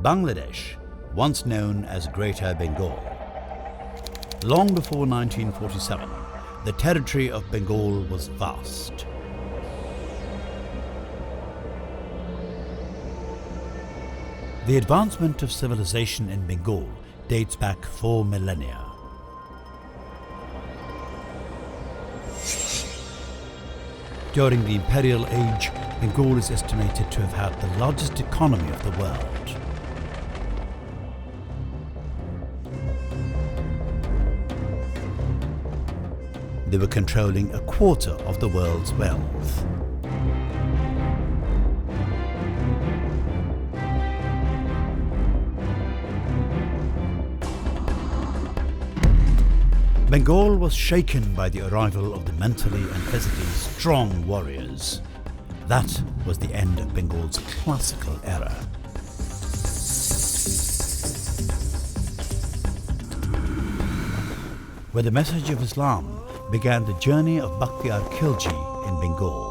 Bangladesh, once known as Greater Bengal. Long before 1947, the territory of Bengal was vast. The advancement of civilization in Bengal dates back 4 millennia. During the Imperial Age, Bengal is estimated to have had the largest economy of the world. They were controlling a quarter of the world's wealth. Bengal was shaken by the arrival of the mentally and physically strong warriors. That was the end of Bengal's classical era. With the message of Islam began the journey of Bakhtiyar Khilji in Bengal.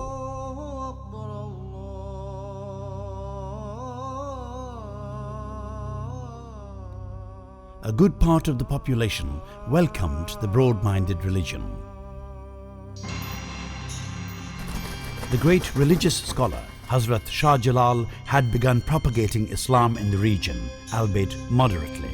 A good part of the population welcomed the broad-minded religion. The great religious scholar Hazrat Shah Jalal had begun propagating Islam in the region, albeit moderately.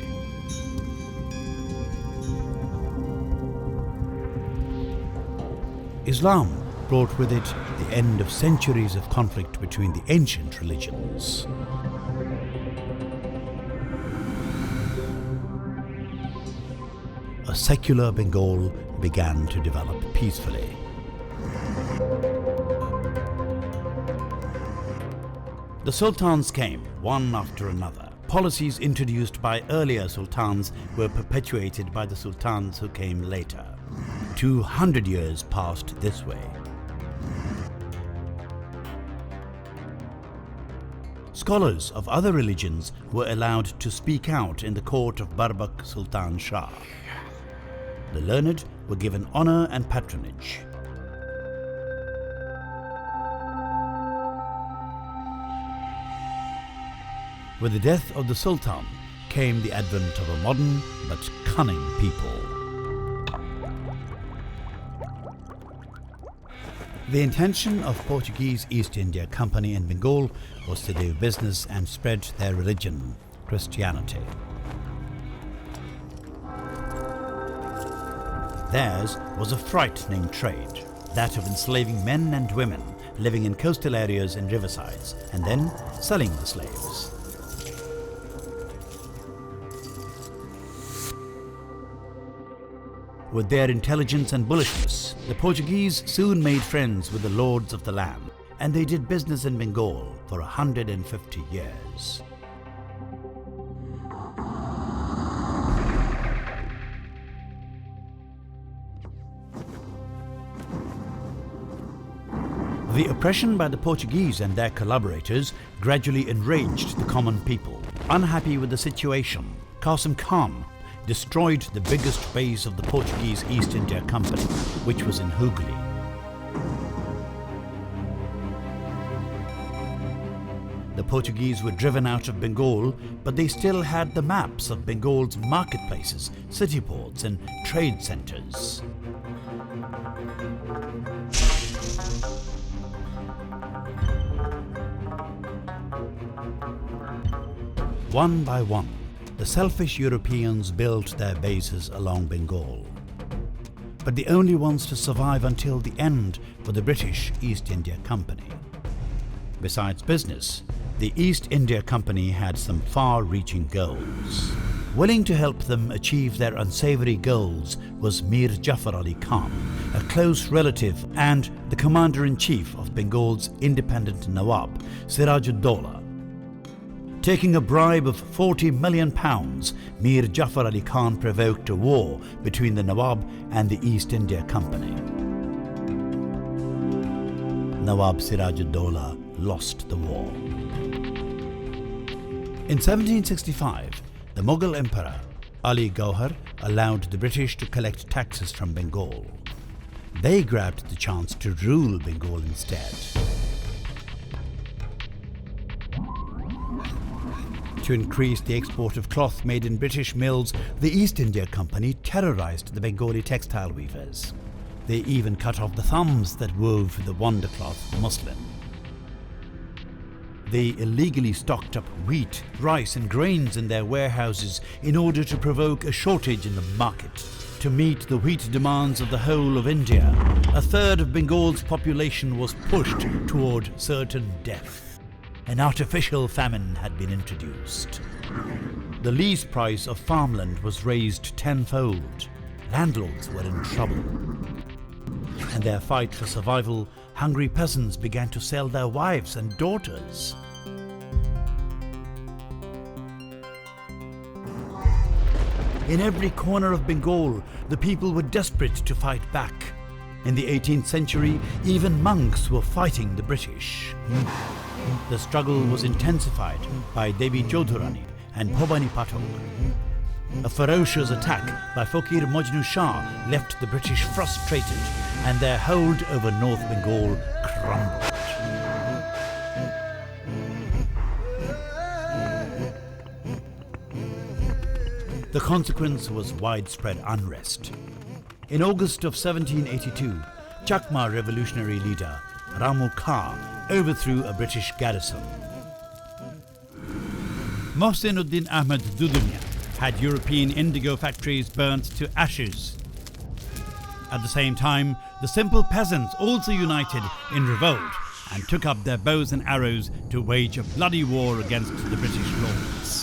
Islam brought with it the end of centuries of conflict between the ancient religions. A secular Bengal began to develop peacefully. The sultans came, one after another. Policies introduced by earlier sultans were perpetuated by the sultans who came later. 200 years passed this way. Scholars of other religions were allowed to speak out in the court of Barbak Sultan Shah. The learned were given honor and patronage. With the death of the Sultan came the advent of a modern but cunning people. The intention of Portuguese East India Company in Bengal was to do business and spread their religion, Christianity. Theirs was a frightening trade, that of enslaving men and women living in coastal areas and riversides, and then selling the slaves. With their intelligence and bullishness, the Portuguese soon made friends with the lords of the land, and they did business in Bengal for 150 years. The oppression by the Portuguese and their collaborators gradually enraged the common people. Unhappy with the situation, Qasim Khan destroyed the biggest base of the Portuguese East India Company, which was in Hooghly. The Portuguese were driven out of Bengal, but they still had the maps of Bengal's marketplaces, city ports and trade centers. One by one, the selfish Europeans built their bases along Bengal. But the only ones to survive until the end were the British East India Company. Besides business, the East India Company had some far-reaching goals. Willing to help them achieve their unsavory goals was Mir Jafar Ali Khan, a close relative and the commander-in-chief of Bengal's independent Nawab, Siraj-ud-Dawla. Taking a bribe of £40 million, Mir Jafar Ali Khan provoked a war between the Nawab and the East India Company. Nawab Siraj-ud-Dawla lost the war. In 1765, the Mughal Emperor Ali Gauhar allowed the British to collect taxes from Bengal. They grabbed the chance to rule Bengal instead. To increase the export of cloth made in British mills, the East India Company terrorized the Bengali textile weavers. They even cut off the thumbs that wove the wonder cloth muslin. They illegally stocked up wheat, rice and grains in their warehouses in order to provoke a shortage in the market. To meet the wheat demands of the whole of India, a third of Bengal's population was pushed toward certain death. An artificial famine had been introduced. The lease price of farmland was raised tenfold. Landlords were in trouble. In their fight for survival, hungry peasants began to sell their wives and daughters. In every corner of Bengal, the people were desperate to fight back. In the 18th century, even monks were fighting the British. The struggle was intensified by Devi Chaudhurani and Bhobani Pathak. A ferocious attack by Fakir Majnu Shah left the British frustrated, and their hold over North Bengal crumbled. The consequence was widespread unrest. In August of 1782, Chakma revolutionary leader Ramu Khan overthrew a British garrison. Mohsinuddin Ahmed Dudunia had European indigo factories burnt to ashes. At the same time, the simple peasants also united in revolt and took up their bows and arrows to wage a bloody war against the British lords.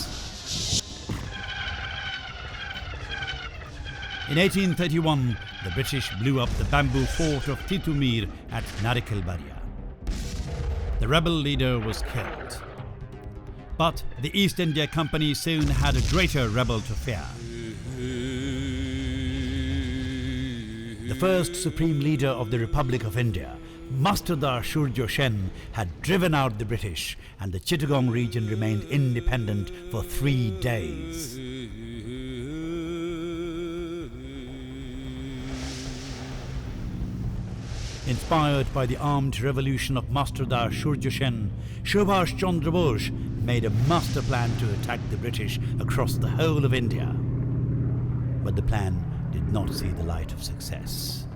In 1831, the British blew up the bamboo fort of Titumir at Narikelbaria. The rebel leader was killed. But the East India Company soon had a greater rebel to fear. The first supreme leader of the Republic of India, Mastardar Shurjo Sen, had driven out the British, and the Chittagong region remained independent for 3 days. Inspired by the armed revolution of Mastardar Shurjo Sen, Subhash Chandra Bose made a master plan to attack the British across the whole of India. But the plan did not see the light of success.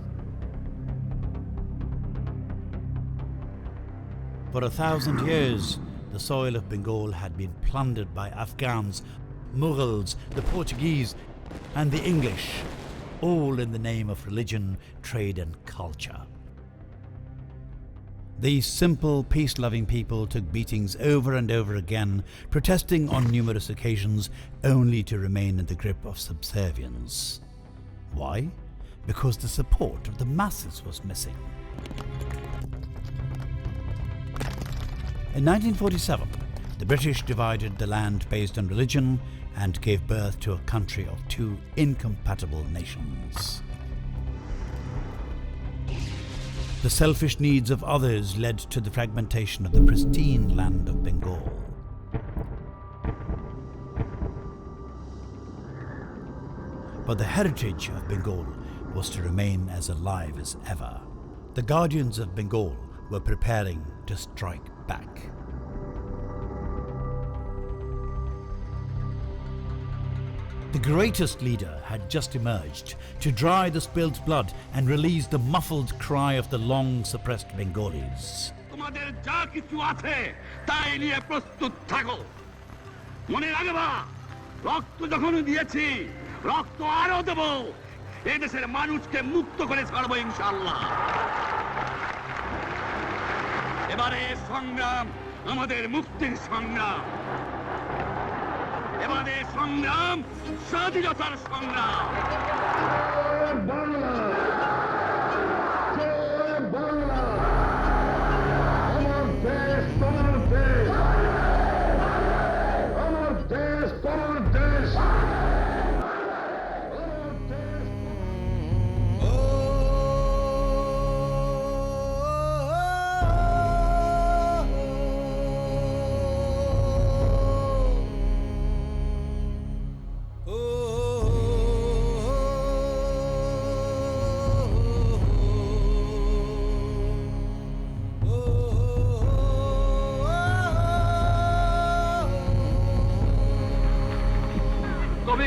For 1,000 years, the soil of Bengal had been plundered by Afghans, Mughals, the Portuguese, and the English, all in the name of religion, trade, and culture. These simple, peace-loving people took beatings over and over again, protesting on numerous occasions, only to remain in the grip of subservience. Why? Because the support of the masses was missing. In 1947, the British divided the land based on religion and gave birth to a country of 2 incompatible nations. The selfish needs of others led to the fragmentation of the pristine land of Bengal. But the heritage of Bengal was to remain as alive as ever. The guardians of Bengal were preparing to strike back. The greatest leader had just emerged to dry the spilled blood and release the muffled cry of the long-suppressed Bengalis. তোমাদের যা কিছু আছে তাই নিয়ে প্রস্তুত থাকো মনে রাখবা রক্ত যখন দিয়েছি রক্ত আরো দেব এই দেশের মানুষকে মুক্ত করে ছাড়বো ইনশাআল্লাহ এবারে সংগ্রাম আমাদের মুক্তির সংগ্রাম এবারে সংগ্রাম স্বাধীনতার সংগ্রাম বাংলা জয় বাংলা আমার দেশ তোমার দেশ আমার দেশ তোমার দেশ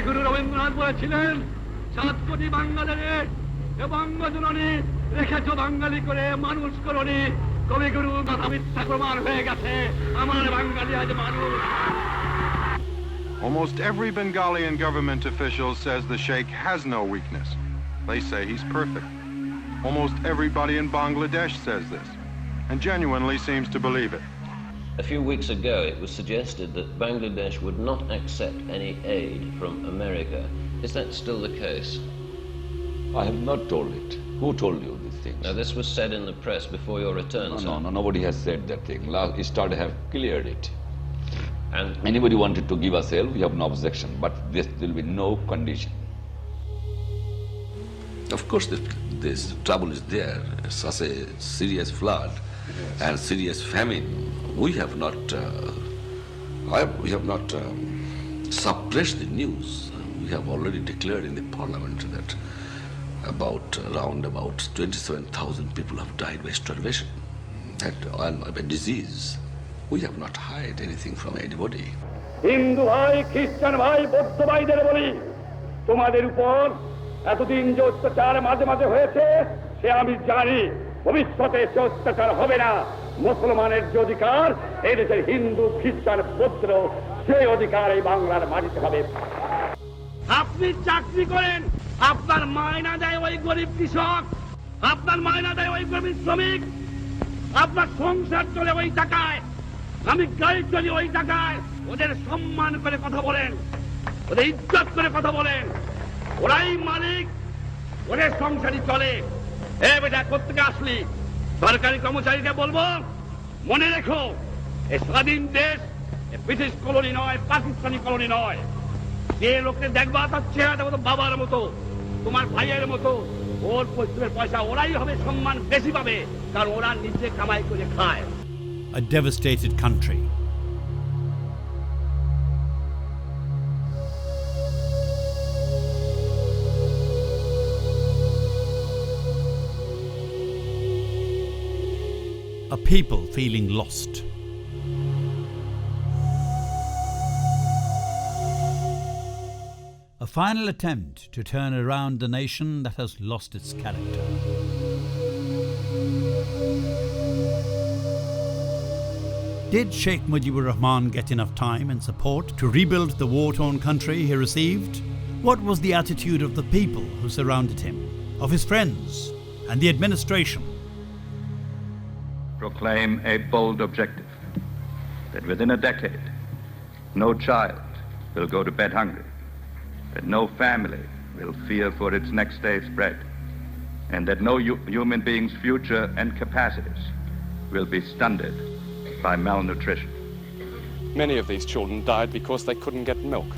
কবিগুরু রবীন্দ্রনাথ বলেছিলেন 7 কোটি বাঙালিরে এ বঙ্গজননী রেখেছ বাঙালি করে মানুষ করনি কবিগুরু কথা মিথ্যা প্রমাণ হয়ে গেছে আমার বাঙালি আজ মানুষ Almost every Bengalian government official says the Sheikh has no weakness. They say he's perfect. Almost everybody in Bangladesh says this, and genuinely seems to believe it. A few weeks ago, it was suggested that Bangladesh would not accept any aid from America. Is that still the case? I have not told it. Who told you these things? Now, this was said in the press before your return, sir. No, nobody has said that thing. Istad have cleared it. And Anybody wanted to give us help, we have no objection, but there will be no condition. Of course, this trouble is there. Such a serious flood and serious famine. We have not suppressed the news. We have already declared in the parliament that around 27,000 people have died by starvation and by disease. We have not hid anything from anybody. Hindu ভাই খ্রিস্টান ভাই বৌদ্ধ ভাইদের বলি তোমাদের উপর এতদিন যে অত্যাচার মাঝে মাঝে হয়েছে সে আমি জানি ভবিষ্যতে সে অত্যাচার হবে না মুসলমানের যে অধিকার এই দেশের হিন্দু খ্রিস্টান বৌদ্ধ সেই অধিকার এই বাংলার মাটিতে হবে আপনি চাকরি করেন আপনার মায়না দেয় ওই গরিব কৃষক আপনার মায়না দেয় ওই গরিব শ্রমিক আপনার সংসার চলে ওই টাকায় আমি গাড়ি চলি ওই টাকায় ওদের সম্মান করে কথা বলেন ওদের ইজ্জত করে কথা বলেন ওরাই মালিক ওদের সংসারই চলে এ বেটা কোত্থেকে আসলি সরকারি কর্মচারীকে বলবো মনে রেখো এ স্বাধীন দেশ ব্রিটিশ কলোনি নয় পাকিস্তানি কলোনি নয় যে লোককে দেখবা তার চেহারা দেখো বাবার মতো তোমার ভাইয়ের মতো ওর পরিশ্রমের পয়সা ওরাই হবে সম্মান বেশি পাবে কারণ ওরা নিজে কামাই করে খায় A devastated country. A people feeling lost. A final attempt to turn around the nation that has lost its character. Did Sheikh Mujibur Rahman get enough time and support to rebuild the war-torn country he received? What was the attitude of the people who surrounded him, of his friends and the administration? Proclaim a bold objective that within a decade, no child will go to bed hungry, that no family will fear for its next day's bread, and that no human being's future and capacities will be stunted by malnutrition. Many of these children died because they couldn't get milk.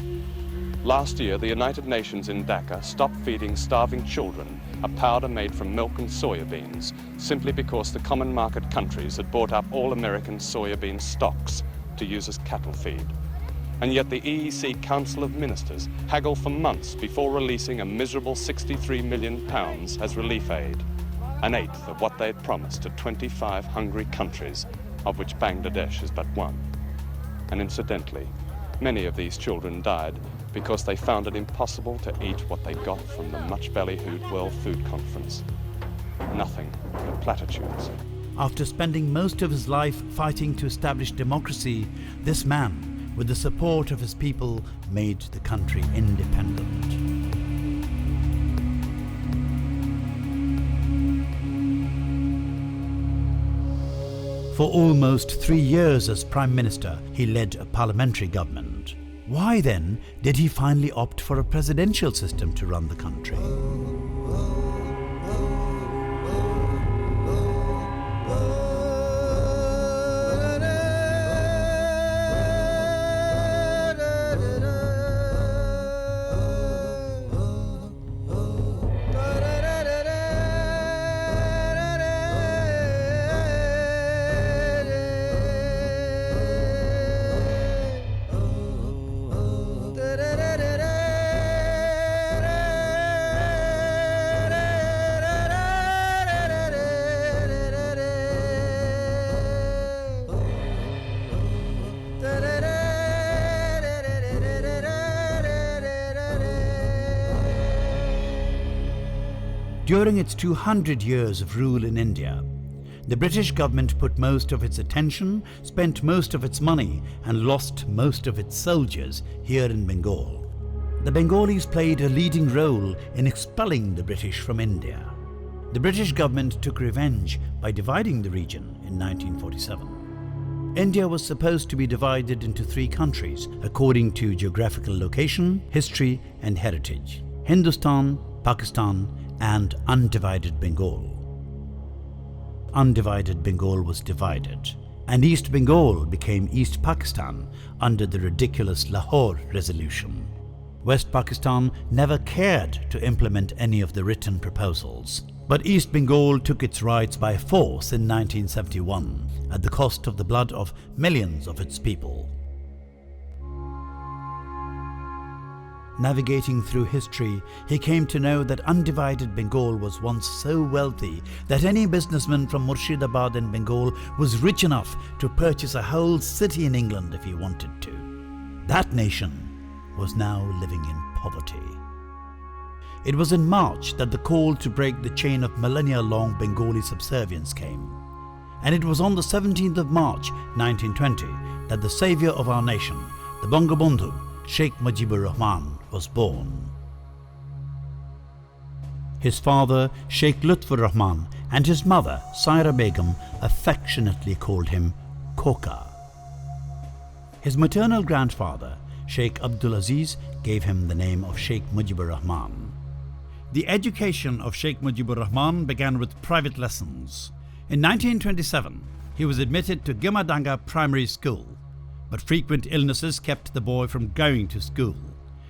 Last year, the United Nations in Dhaka stopped feeding starving children a powder made from milk and soya beans simply because the common market countries had bought up all American soya bean stocks to use as cattle feed. And yet the EEC Council of Ministers haggled for months before releasing a miserable £63 million as relief aid, an eighth of what they had promised to 25 hungry countries, of which Bangladesh is but one. And incidentally, many of these children died because they found it impossible to eat what they got from the much-ballyhooed World Food Conference. Nothing but platitudes. After spending most of his life fighting to establish democracy, this man, with the support of his people, made the country independent. For almost 3 years as Prime Minister, he led a parliamentary government. Why then did he finally opt for a presidential system to run the country? During its 200 years of rule in India, the British government put most of its attention, spent most of its money, and lost most of its soldiers here in Bengal. The Bengalis played a leading role in expelling the British from India. The British government took revenge by dividing the region in 1947. India was supposed to be divided into 3 countries according to geographical location, history, and heritage: Hindustan, Pakistan, and undivided Bengal. Undivided Bengal was divided, and East Bengal became East Pakistan under the ridiculous Lahore Resolution. West Pakistan never cared to implement any of the written proposals, but East Bengal took its rights by force in 1971 at the cost of the blood of millions of its people. Navigating through history, he came to know that undivided Bengal was once so wealthy that any businessman from Murshidabad in Bengal was rich enough to purchase a whole city in England if he wanted to. That nation was now living in poverty. It was in March that the call to break the chain of millennia-long Bengali subservience came. And it was on the 17th of March 1920 that the saviour of our nation, the Bangabandhu, Sheikh Mujibur Rahman, was born. His father, Sheikh Lutfur Rahman, and his mother, Saira Begum, affectionately called him Khoka. His maternal grandfather, Sheikh Abdulaziz, gave him the name of Sheikh Mujibur Rahman. The education of Sheikh Mujibur Rahman began with private lessons. In 1927, he was admitted to Gimadanga Primary School, but frequent illnesses kept the boy from going to school.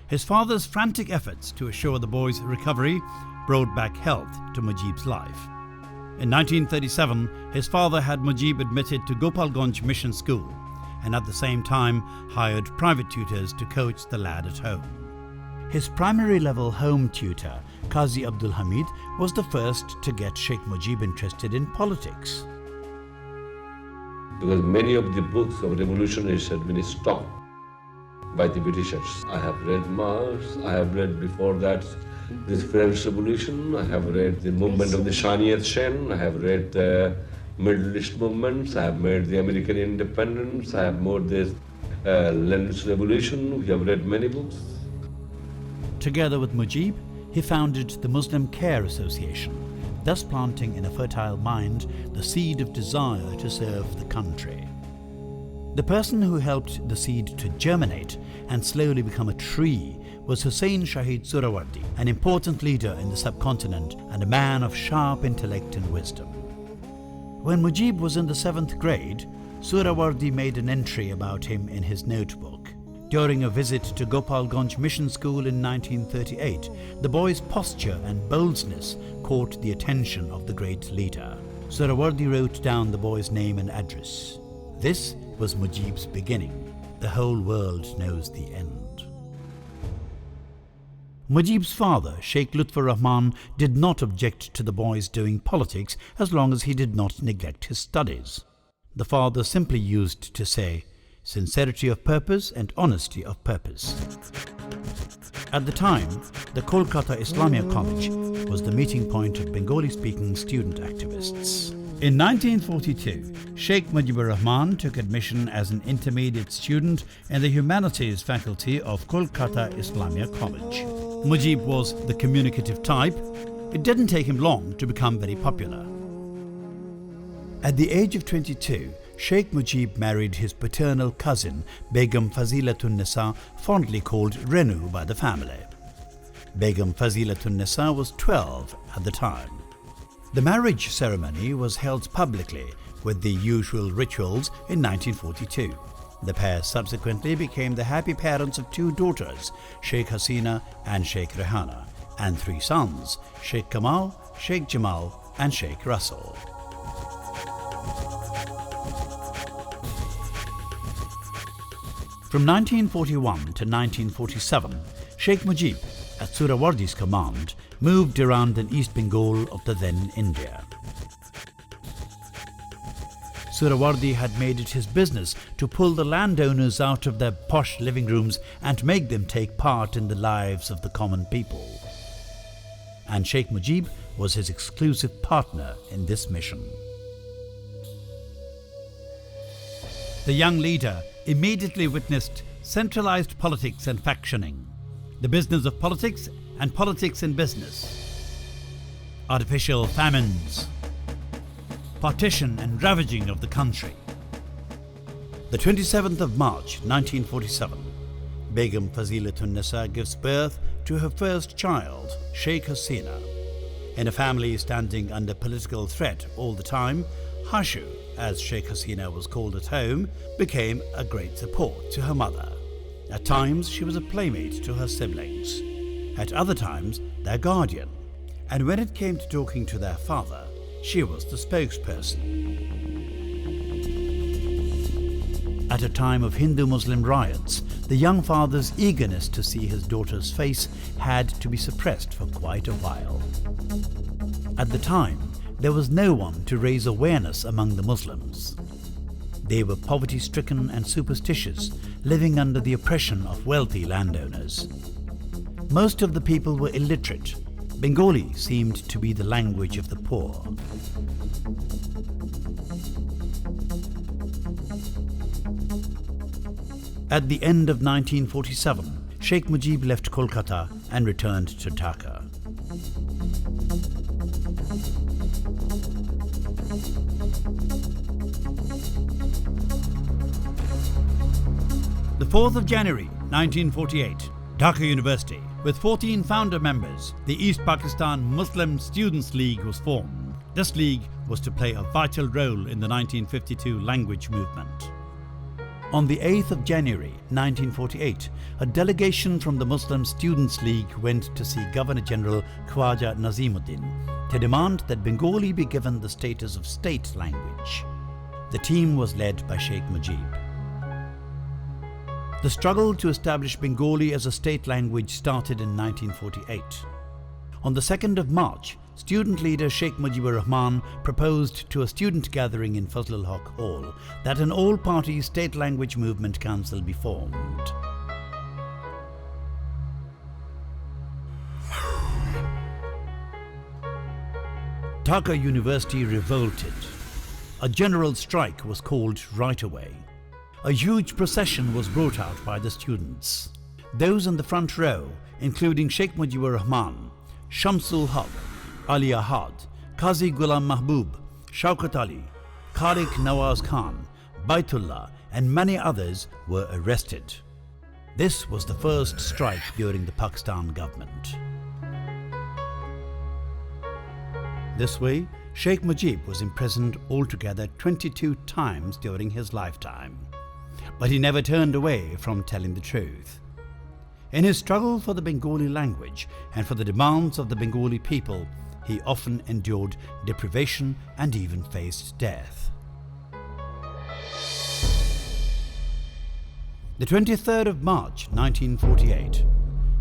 His father's frantic efforts to assure the boy's recovery brought back health to Mujib's life. In 1937, his father had Mujib admitted to Gopalganj Mission School, and at the same time hired private tutors to coach the lad at home. His primary level home tutor, Qazi Abdul Hamid, was the first to get Sheikh Mujib interested in politics. Because many of the books of revolutionists had been stopped by the Britishers. I have read Marx, I have read before that this French Revolution, I have read the movement of the Shaniyat Shen, I have read the Middle East movements, I have read the American independence, I have read this Lend's Revolution, we have read many books. Together with Mujib, he founded the Muslim Care Association, thus planting in a fertile mind the seed of desire to serve the country. The person who helped the seed to germinate and slowly become a tree was Hussain Shahid Surawardi, an important leader in the subcontinent and a man of sharp intellect and wisdom. When Mujib was in the 7th grade, Surawardi made an entry about him in his notebook. During a visit to Gopalganj Mission School in 1938, the boy's posture and boldness caught the attention of the great leader. Surawardi wrote down the boy's name and address. This was Mujib's beginning. The whole world knows the end. Mujib's father, Sheikh Lutfur Rahman, did not object to the boy's doing politics as long as he did not neglect his studies. The father simply used to say, sincerity of purpose and honesty of purpose. At the time, the Kolkata Islamia College was the meeting point of Bengali-speaking student activists. In 1942, Sheikh Mujibur Rahman took admission as an intermediate student in the humanities faculty of Kolkata Islamia College. Mujib was the communicative type. It didn't take him long to become very popular. At the age of 22, Sheikh Mujib married his paternal cousin, Begum Fazilatun Nisa, fondly called Renu by the family. Begum Fazilatun Nisa was 12 at the time. The marriage ceremony was held publicly with the usual rituals in 1942. The pair subsequently became the happy parents of 2 daughters, Sheikh Hasina and Sheikh Rehana, and 3 sons, Sheikh Kamal, Sheikh Jamal, and Sheikh Rezaul. From 1941 to 1947, Sheikh Mujib, at Surawardi's command, moved around in East Bengal of the then India. Surawardi had made it his business to pull the landowners out of their posh living rooms and make them take part in the lives of the common people. And Sheikh Mujib was his exclusive partner in this mission. The young leader immediately witnessed centralized politics and factioning, the business of politics and politics in business, artificial famines, partition and ravaging of the country. The 27th of March 1947, Begum Fazilatun Nisa gives birth to her first child, Sheikh Hasina. In a family standing under political threat all the time, Hashu, as Sheikh Hasina was called at home, became a great support to her mother. At times she was a playmate to her siblings, at other times their guardian, and when it came to talking to their father, she was the spokesperson. At a time of Hindu-Muslim riots, the young father's eagerness to see his daughter's face had to be suppressed for quite a while. At the time, there was no one to raise awareness among the Muslims. They were poverty-stricken and superstitious, living under the oppression of wealthy landowners. Most of the people were illiterate. Bengali seemed to be the language of the poor. At the end of 1947, Sheikh Mujib left Kolkata and returned to Dhaka. The 4th of January 1948, Dhaka University, with 14 founder members, the East Pakistan Muslim Students' League was formed. This league was to play a vital role in the 1952 language movement. On the 8th of January 1948, a delegation from the Muslim Students' League went to see Governor-General Khwaja Nazimuddin to demand that Bengali be given the status of state language. The team was led by Sheikh Mujib. The struggle to establish Bengali as a state language started in 1948. On the 2nd of March, student leader Sheikh Mujibur Rahman proposed to a student gathering in Fazlul Haq Hall that an all-party state language movement council be formed. Dhaka University revolted. A general strike was called right away. A huge procession was brought out by the students. Those in the front row, including Sheikh Mujibur Rahman, Shamsul Haq, Ali Ahad, Qazi Ghulam Mahbub, Shaukat Ali, Khalik Nawaz Khan, Baitullah and many others were arrested. This was the first strike during the Pakistan government. This way, Sheikh Mujib was imprisoned altogether 22 times during his lifetime. But he never turned away from telling the truth. In his struggle for the Bengali language and for the demands of the Bengali people, he often endured deprivation and even faced death. The 23rd of March 1948,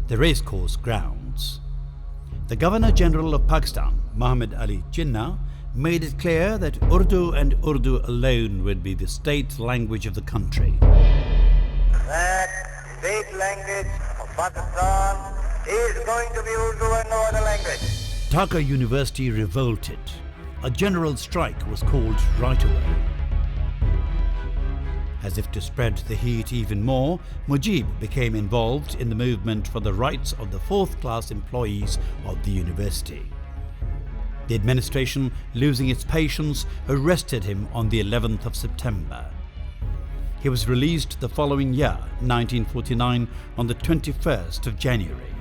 the racecourse grounds. The Governor-General of Pakistan, Muhammad Ali Jinnah, made it clear that Urdu and Urdu alone would be the state language of the country. That state language of Pakistan is going to be Urdu and no other language. Dhaka University revolted. A general strike was called right away. As if to spread the heat even more, Mujib became involved in the movement for the rights of the fourth-class employees of the university. The administration, losing its patience, arrested him on the 11th of September. He was released the following year, 1949, on the 21st of January.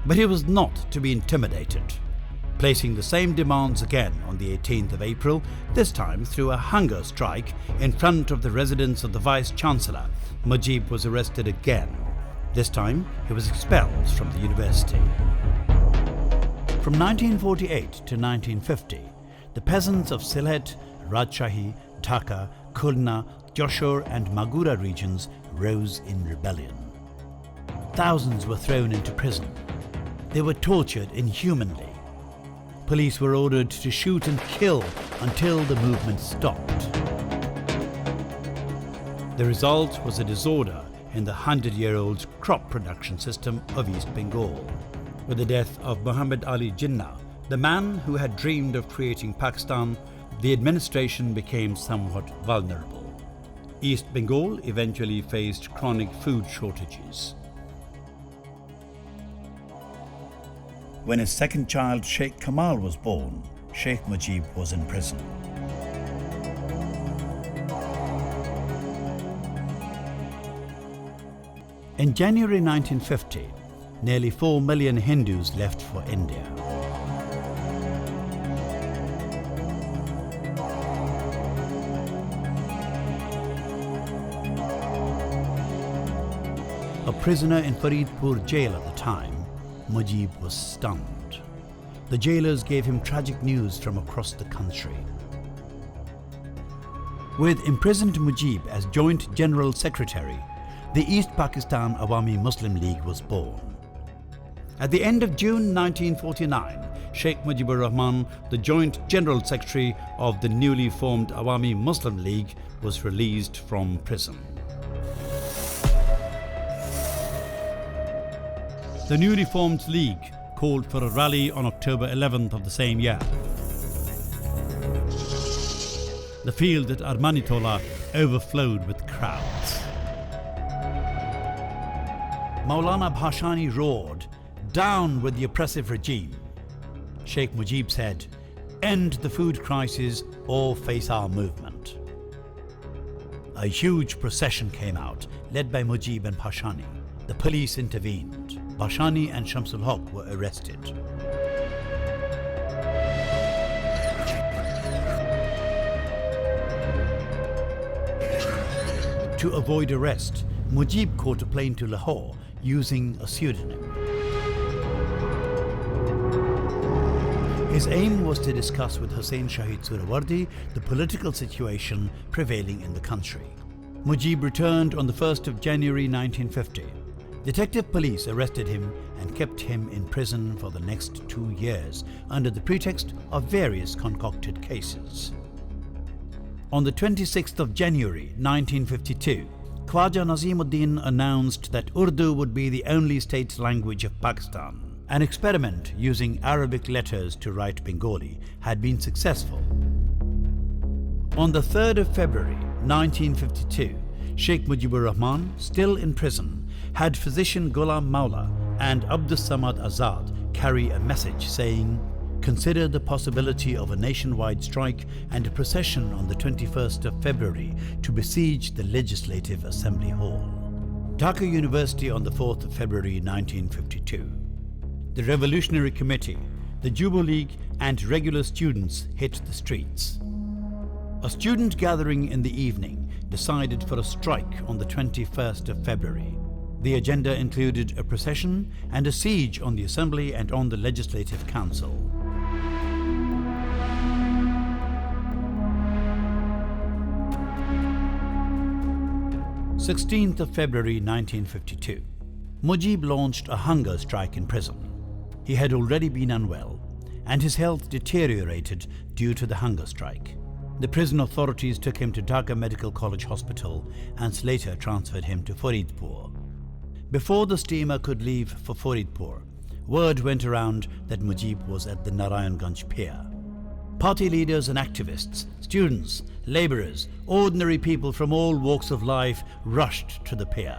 But he was not to be intimidated. Placing the same demands again on the 18th of April, this time through a hunger strike in front of the residence of the Vice-Chancellor, Mujib was arrested again. This time, he was expelled from the university. From 1948 to 1950, the peasants of Sylhet, Rajshahi, Dhaka, Khulna, Joshore and Magura regions rose in rebellion. Thousands were thrown into prison. They were tortured inhumanly. Police were ordered to shoot and kill until the movement stopped. The result was a disorder in the 100-year-old crop production system of East Bengal. With the death of Muhammad Ali Jinnah, The man who had dreamed of creating Pakistan, the administration became somewhat vulnerable. East Bengal eventually faced chronic food shortages. When his second child, Sheikh Kamal, was born, Sheikh Mujib was in prison. In January 1950, nearly 4 million Hindus left for India. A prisoner in Faridpur jail at the time, Mujib was stunned. The jailers gave him tragic news from across the country. With imprisoned Mujib as Joint General Secretary, the East Pakistan Awami Muslim League was born. At the end of June 1949, Sheikh Mujibur Rahman, the Joint General Secretary of the newly formed Awami Muslim League, was released from prison. The newly formed league called for a rally on October 11th of the same year. The field at Armanitola overflowed with crowds. Maulana Bhashani roared, "Down with the oppressive regime." Sheikh Mujib said, "End the food crisis or face our movement." A huge procession came out, led by Mujib and Bhashani. The police intervened. Bhashani and Shamsul Haq were arrested. To avoid arrest, Mujib caught a plane to Lahore using a pseudonym. His aim was to discuss with Hussain Shahid Surawardi the political situation prevailing in the country. Mujib returned on the 1st of January 1950. Detective police arrested him and kept him in prison for the next 2 years under the pretext of various concocted cases. On the 26th of January 1952, Khwaja Nazimuddin announced that Urdu would be the only state language of Pakistan. An experiment using Arabic letters to write Bengali had been successful. On the 3rd of February 1952, Sheikh Mujibur Rahman, still in prison, had physician Ghulam Maula and Abdus Samad Azad carry a message saying, "Consider the possibility of a nationwide strike and a procession on the 21st of February to besiege the Legislative Assembly Hall." Dhaka University on the 4th of February 1952. The Revolutionary Committee, the Jubo League and regular students hit the streets. A student gathering in the evening decided for a strike on the 21st of February. The agenda included a procession and a siege on the Assembly and on the Legislative Council. "16th of February 1952. Mujib launched a hunger strike in prison. He had already been unwell, and his health deteriorated due to the hunger strike. The prison authorities took him to Dhaka Medical College Hospital and later transferred him to Faridpur. Before the steamer could leave for Faridpur, word went around that Mujib was at the Narayanganj pier. Party leaders and activists, students, labourers, ordinary people from all walks of life rushed to the pier.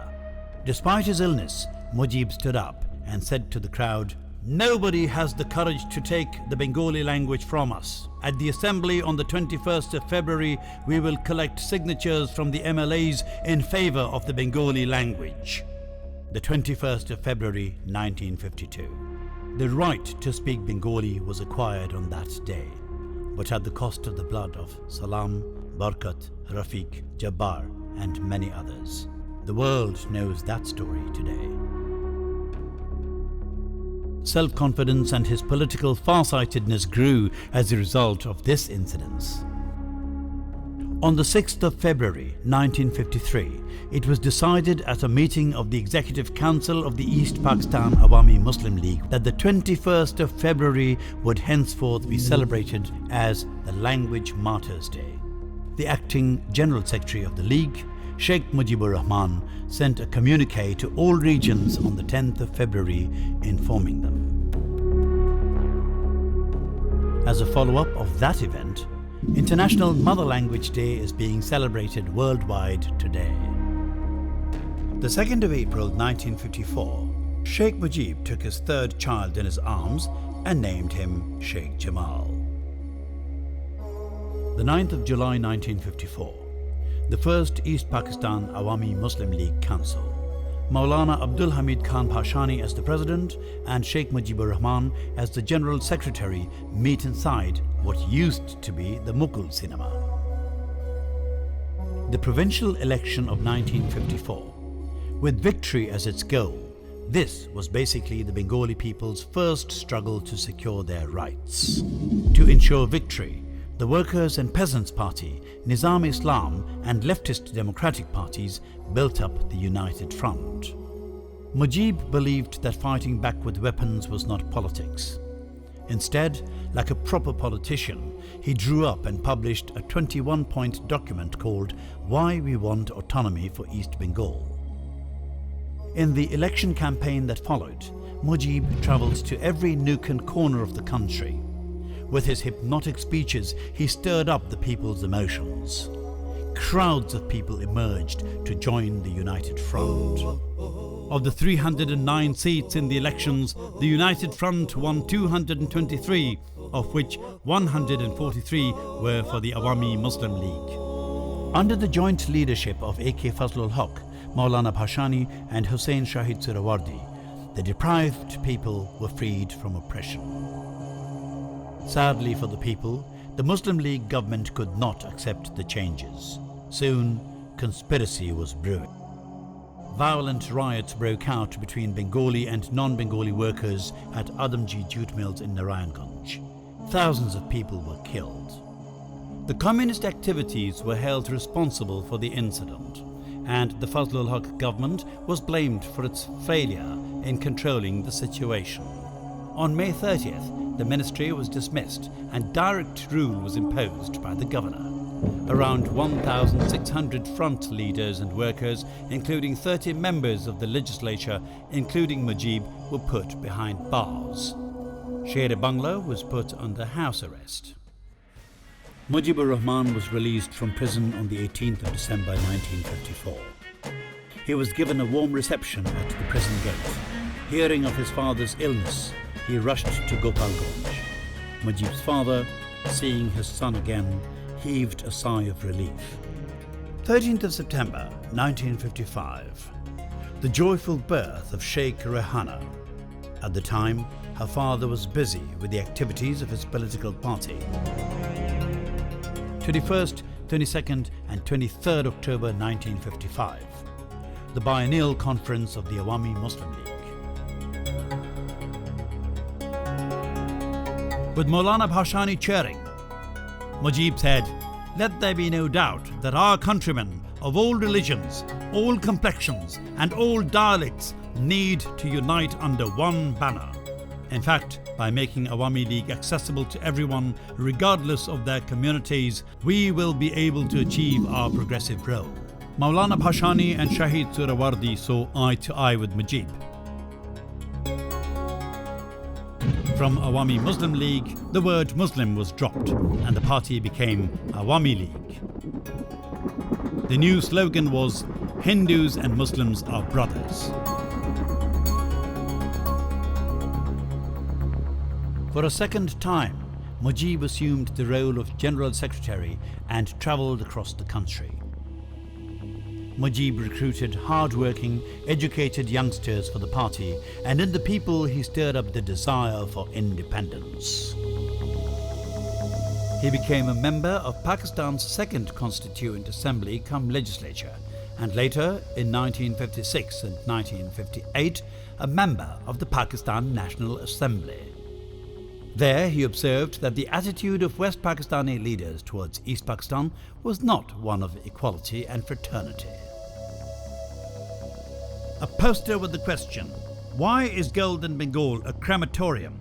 Despite his illness, Mujib stood up and said to the crowd, "Nobody has the courage to take the Bengali language from us. At the Assembly on the 21st of February, we will collect signatures from the MLAs in favour of the Bengali language." The 21st of February 1952. The right to speak Bengali was acquired on that day, but at the cost of the blood of Salam, Barkat, Rafiq, Jabbar and many others. The world knows that story today. Self-confidence and his political farsightedness grew as a result of this incident. On the 6th of February 1953, it was decided at a meeting of the Executive Council of the East Pakistan Awami Muslim League that the 21st of February would henceforth be celebrated as the Language Martyrs' Day. The acting General Secretary of the League, Sheikh Mujibur Rahman, sent a communique to all regions on the 10th of February informing them. As a follow-up of that event, International Mother Language Day is being celebrated worldwide today. The 2nd of April 1954, Sheikh Mujib took his third child in his arms and named him Sheikh Jamal. The 9th of July 1954, the first East Pakistan Awami Muslim League Council, Maulana Abdul Hamid Khan Bhashani as the President and Sheikh Mujibur Rahman as the General Secretary meet inside what used to be the Mughal cinema. The provincial election of 1954, with victory as its goal, this was basically the Bengali people's first struggle to secure their rights. To ensure victory, the Workers' and Peasants' Party, Nizam-e-Islam and leftist democratic parties built up the United Front. Mujib believed that fighting back with weapons was not politics. Instead, like a proper politician, he drew up and published a 21-point document called Why We Want Autonomy for East Bengal. In the election campaign that followed, Mujib travelled to every nook and corner of the country. With his hypnotic speeches, he stirred up the people's emotions. Crowds of people emerged to join the United Front. Of the 309 seats in the elections, the United Front won 223, of which 143 were for the Awami Muslim League. Under the joint leadership of A.K. Fazlul Haque, Maulana Bhashani and Hussain Shahid Surawardi, the deprived people were freed from oppression. Sadly for the people, the Muslim League government could not accept the changes. Soon, conspiracy was brewing. Violent riots broke out between Bengali and non-Bengali workers at Adamji jute mills in Narayanganj. Thousands of people were killed. The communist activities were held responsible for the incident, and the Fazlul Haque government was blamed for its failure in controlling the situation. On May 30th, the ministry was dismissed and direct rule was imposed by the governor. Around 1,600 front leaders and workers, including 30 members of the legislature, including Mujib, were put behind bars. Sher-e-Bangla was put under house arrest. Mujibur Rahman was released from prison on the 18th of December 1954. He was given a warm reception at the prison gate. Hearing of his father's illness, he rushed to Gopalganj. Mujib's father, seeing his son again, heaved a sigh of relief. 13th of September 1955, the joyful birth of Sheikh Rehana. At the time, her father was busy with the activities of his political party. 21st, 22nd and 23rd October 1955, the biennial conference of the Awami Muslim League. With Maulana Bhashani chairing, Mujib said, "Let there be no doubt that our countrymen of all religions, all complexions and all dialects need to unite under one banner. In fact, by making Awami League accessible to everyone regardless of their communities, we will be able to achieve our progressive goal." Maulana Bhashani and Shahid Surawardi saw eye to eye with Mujib. From Awami Muslim League, the word Muslim was dropped and the party became Awami League. The new slogan was, "Hindus and Muslims are brothers." For a second time, Mujib assumed the role of General Secretary and travelled across the country. Mujib recruited hard-working, educated youngsters for the party, and in the people he stirred up the desire for independence. He became a member of Pakistan's second Constituent Assembly cum legislature, and later, in 1956 and 1958, a member of the Pakistan National Assembly. There he observed that the attitude of West Pakistani leaders towards East Pakistan was not one of equality and fraternity. A poster with the question, "Why is Golden Bengal a crematorium?"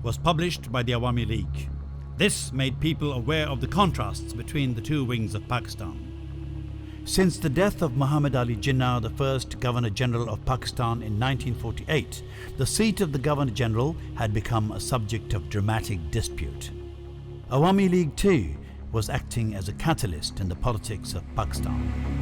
was published by the Awami League. This made people aware of the contrasts between the two wings of Pakistan. Since the death of Muhammad Ali Jinnah, the first Governor-General of Pakistan in 1948, the seat of the Governor-General had become a subject of dramatic dispute. Awami League too was acting as a catalyst in the politics of Pakistan.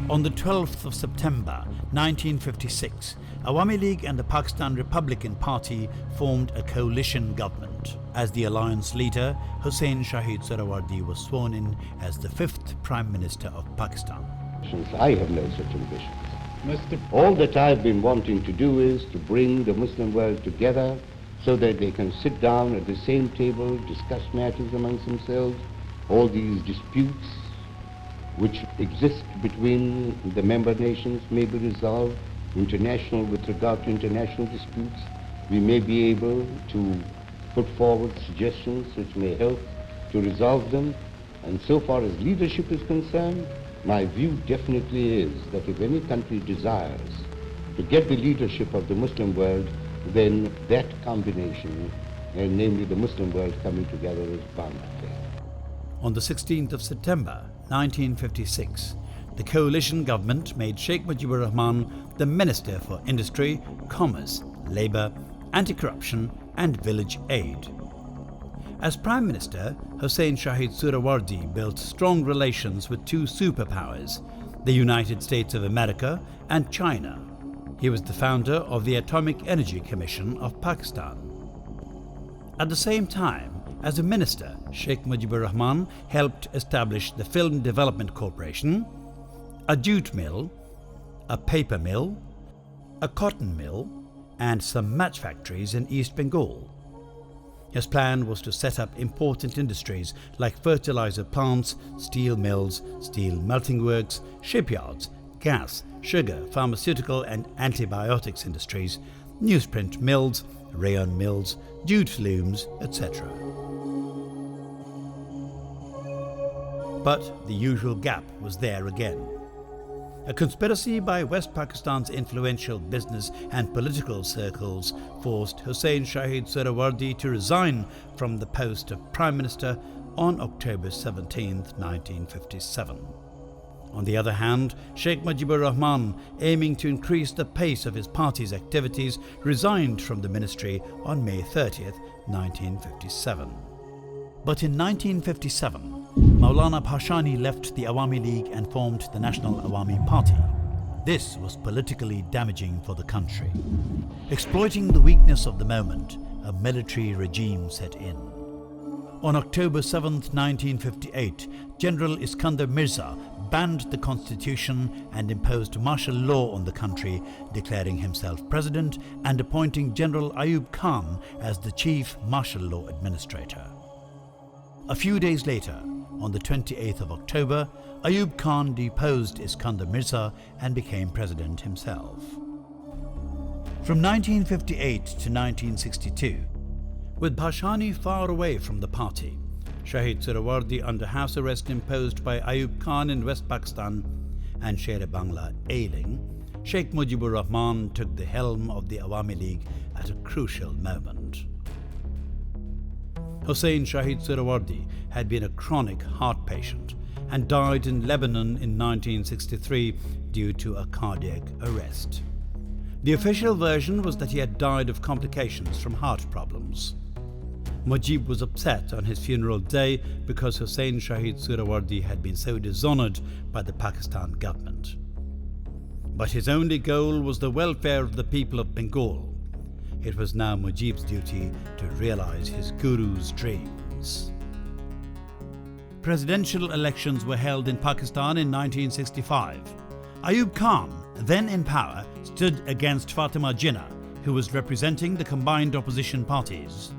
On the 12th of September 1956, Awami League and the Pakistan Republican Party formed a coalition government. As the alliance leader, Hussain Shahid Suhrawardi was sworn in as the 5th Prime Minister of Pakistan. I have no such ambitions. All that I've been wanting to do is to bring the Muslim world together so that they can sit down at the same table, discuss matters amongst themselves. All these disputes which exist between the member nations may be resolved. With regard to international disputes, we may be able to put forward suggestions which may help to resolve them. And so far as leadership is concerned, my view definitely is that if any country desires to get the leadership of the Muslim world, then that combination, and namely the Muslim world coming together, is bound to fail. On the 16th of September 1956, the coalition government made Sheikh Mujibur Rahman the Minister for Industry, Commerce, Labour, Anti-Corruption and Village Aid. As Prime Minister, Hussain Shahid Suhrawardi built strong relations with two superpowers, the United States of America and China. He was the founder of the Atomic Energy Commission of Pakistan. At the same time, as a minister, Sheikh Mujibur Rahman helped establish the Film Development Corporation, a jute mill, a paper mill, a cotton mill, and some match factories in East Bengal. His plan was to set up important industries like fertilizer plants, steel mills, steel melting works, shipyards, gas, sugar, pharmaceutical and antibiotics industries, newsprint mills, rayon mills, jute looms, etc. But the usual gap was there again. A conspiracy by West Pakistan's influential business and political circles forced Hussain Shahid Suhrawardi to resign from the post of Prime Minister on October 17, 1957. On the other hand, Sheikh Mujibur Rahman, aiming to increase the pace of his party's activities, resigned from the ministry on May 30, 1957. But in 1957, Maulana Bhashani left the Awami League and formed the National Awami Party. This was politically damaging for the country. Exploiting the weakness of the moment, a military regime set in. On October 7, 1958, General Iskandar Mirza banned the constitution and imposed martial law on the country, declaring himself president and appointing General Ayub Khan as the chief martial law administrator. A few days later, on the 28th of October, Ayub Khan deposed Iskandar Mirza and became president himself. From 1958 to 1962, with Bhashani far away from the party, Shahid Suhrawardi under house arrest imposed by Ayub Khan in West Pakistan, and Sher-e-Bangla ailing, Sheikh Mujibur Rahman took the helm of the Awami League at a crucial moment. Hussain Shahid Suhrawardi had been a chronic heart patient and died in Lebanon in 1963 due to a cardiac arrest. The official version was that he had died of complications from heart problems. Mujib was upset on his funeral day because Hussain Shahid Suhrawardi had been so dishonoured by the Pakistan government. But his only goal was the welfare of the people of Bengal. It was now Mujib's duty to realise his guru's dreams. Presidential elections were held in Pakistan in 1965. Ayub Khan, then in power, stood against Fatima Jinnah, who was representing the combined opposition parties.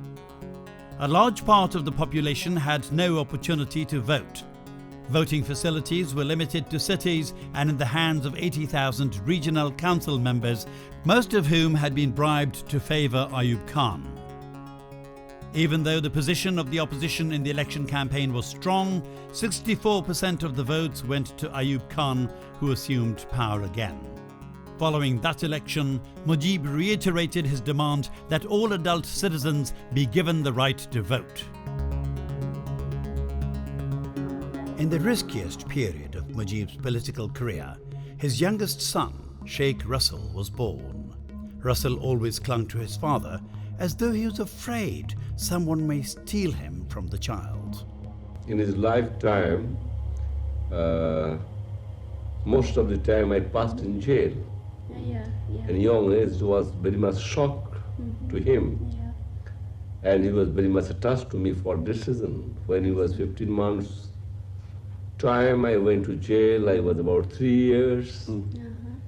A large part of the population had no opportunity to vote. Voting facilities were limited to cities and in the hands of 80,000 regional council members, most of whom had been bribed to favour Ayub Khan. Even though the position of the opposition in the election campaign was strong, 64% of the votes went to Ayub Khan, who assumed power again. Following that election, Mujib reiterated his demand that all adult citizens be given the right to vote. In the riskiest period of Mujib's political career, his youngest son, Sheikh Rezaul, was born. Rezaul always clung to his father as though he was afraid someone may steal him from the child. In his lifetime, most of the time I passed in jail. And young age was very much shock to him. And he was very much attached to me for this reason. When he was 15 months time, I went to jail. I was about 3 years.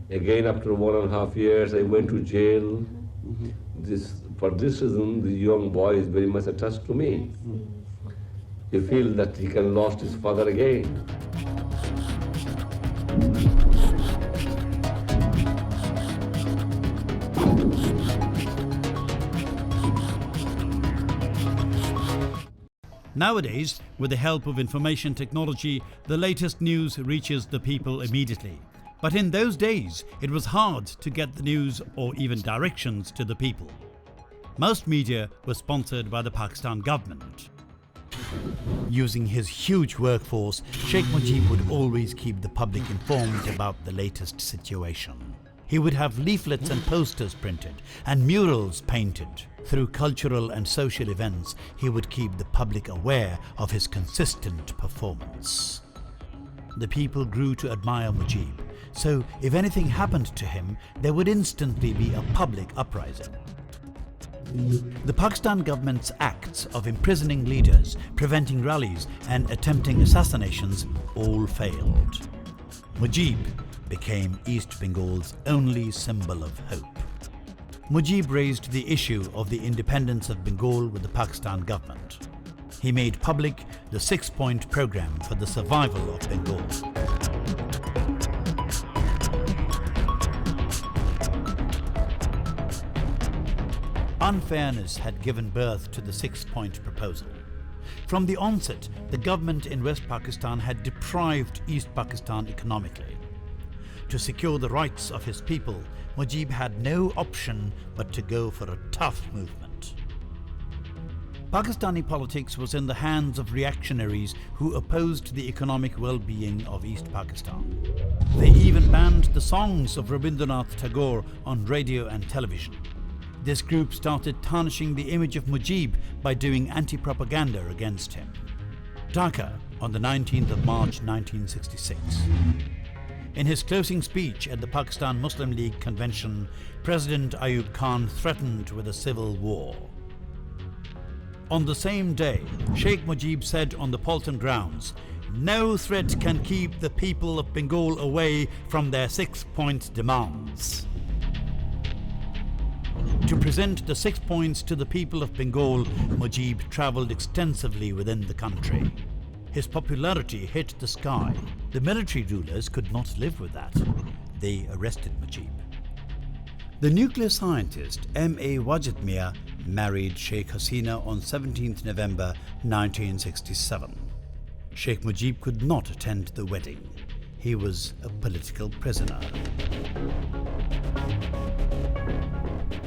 Again, after 1.5 years, I went to jail. For this reason, the young boy is very much attached to me. He feels that he can lost his father again. Nowadays, with the help of information technology, the latest news reaches the people immediately. But in those days, it was hard to get the news or even directions to the people. Most media were sponsored by the Pakistan government. Using his huge workforce, Sheikh Mujib would always keep the public informed about the latest situation. He would have leaflets and posters printed and murals painted. Through cultural and social events, he would keep the public aware of his consistent performance. The people grew to admire Mujib, so if anything happened to him, there would instantly be a public uprising. The Pakistan government's acts of imprisoning leaders, preventing rallies and attempting assassinations all failed. Mujib became East Bengal's only symbol of hope. Mujib raised the issue of the independence of Bengal with the Pakistan government. He made public the 6-point program for the survival of Bengal. Unfairness had given birth to the 6-point proposal. From the onset, the government in West Pakistan had deprived East Pakistan economically. To secure the rights of his people, Mujib had no option but to go for a tough movement. Pakistani politics was in the hands of reactionaries who opposed the economic well-being of East Pakistan. They even banned the songs of Rabindranath Tagore on radio and television. This group started tarnishing the image of Mujib by doing anti-propaganda against him. Dhaka, on the 19th of March 1966. In his closing speech at the Pakistan Muslim League convention, President Ayub Khan threatened with a civil war. On the same day, Sheikh Mujib said on the Polton grounds, "No threat can keep the people of Bengal away from their 6-point demands." To present the 6 points to the people of Bengal, Mujib travelled extensively within the country. His popularity hit the sky. The military rulers could not live with that. They arrested Mujib. The nuclear scientist M.A. Wajid Mia married Sheikh Hasina on 17th November 1967. Sheikh Mujib could not attend the wedding. He was a political prisoner.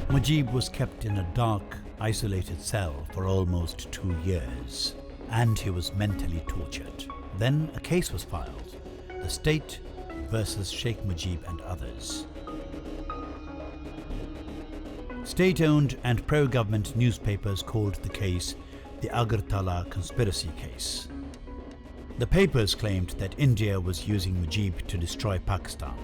Mujib was kept in a dark, isolated cell for almost 2 years, and he was mentally tortured. Then a case was filed, the state versus Sheikh Mujib and others. State-owned and pro-government newspapers called the case the Agartala conspiracy case. The papers claimed that India was using Mujib to destroy Pakistan.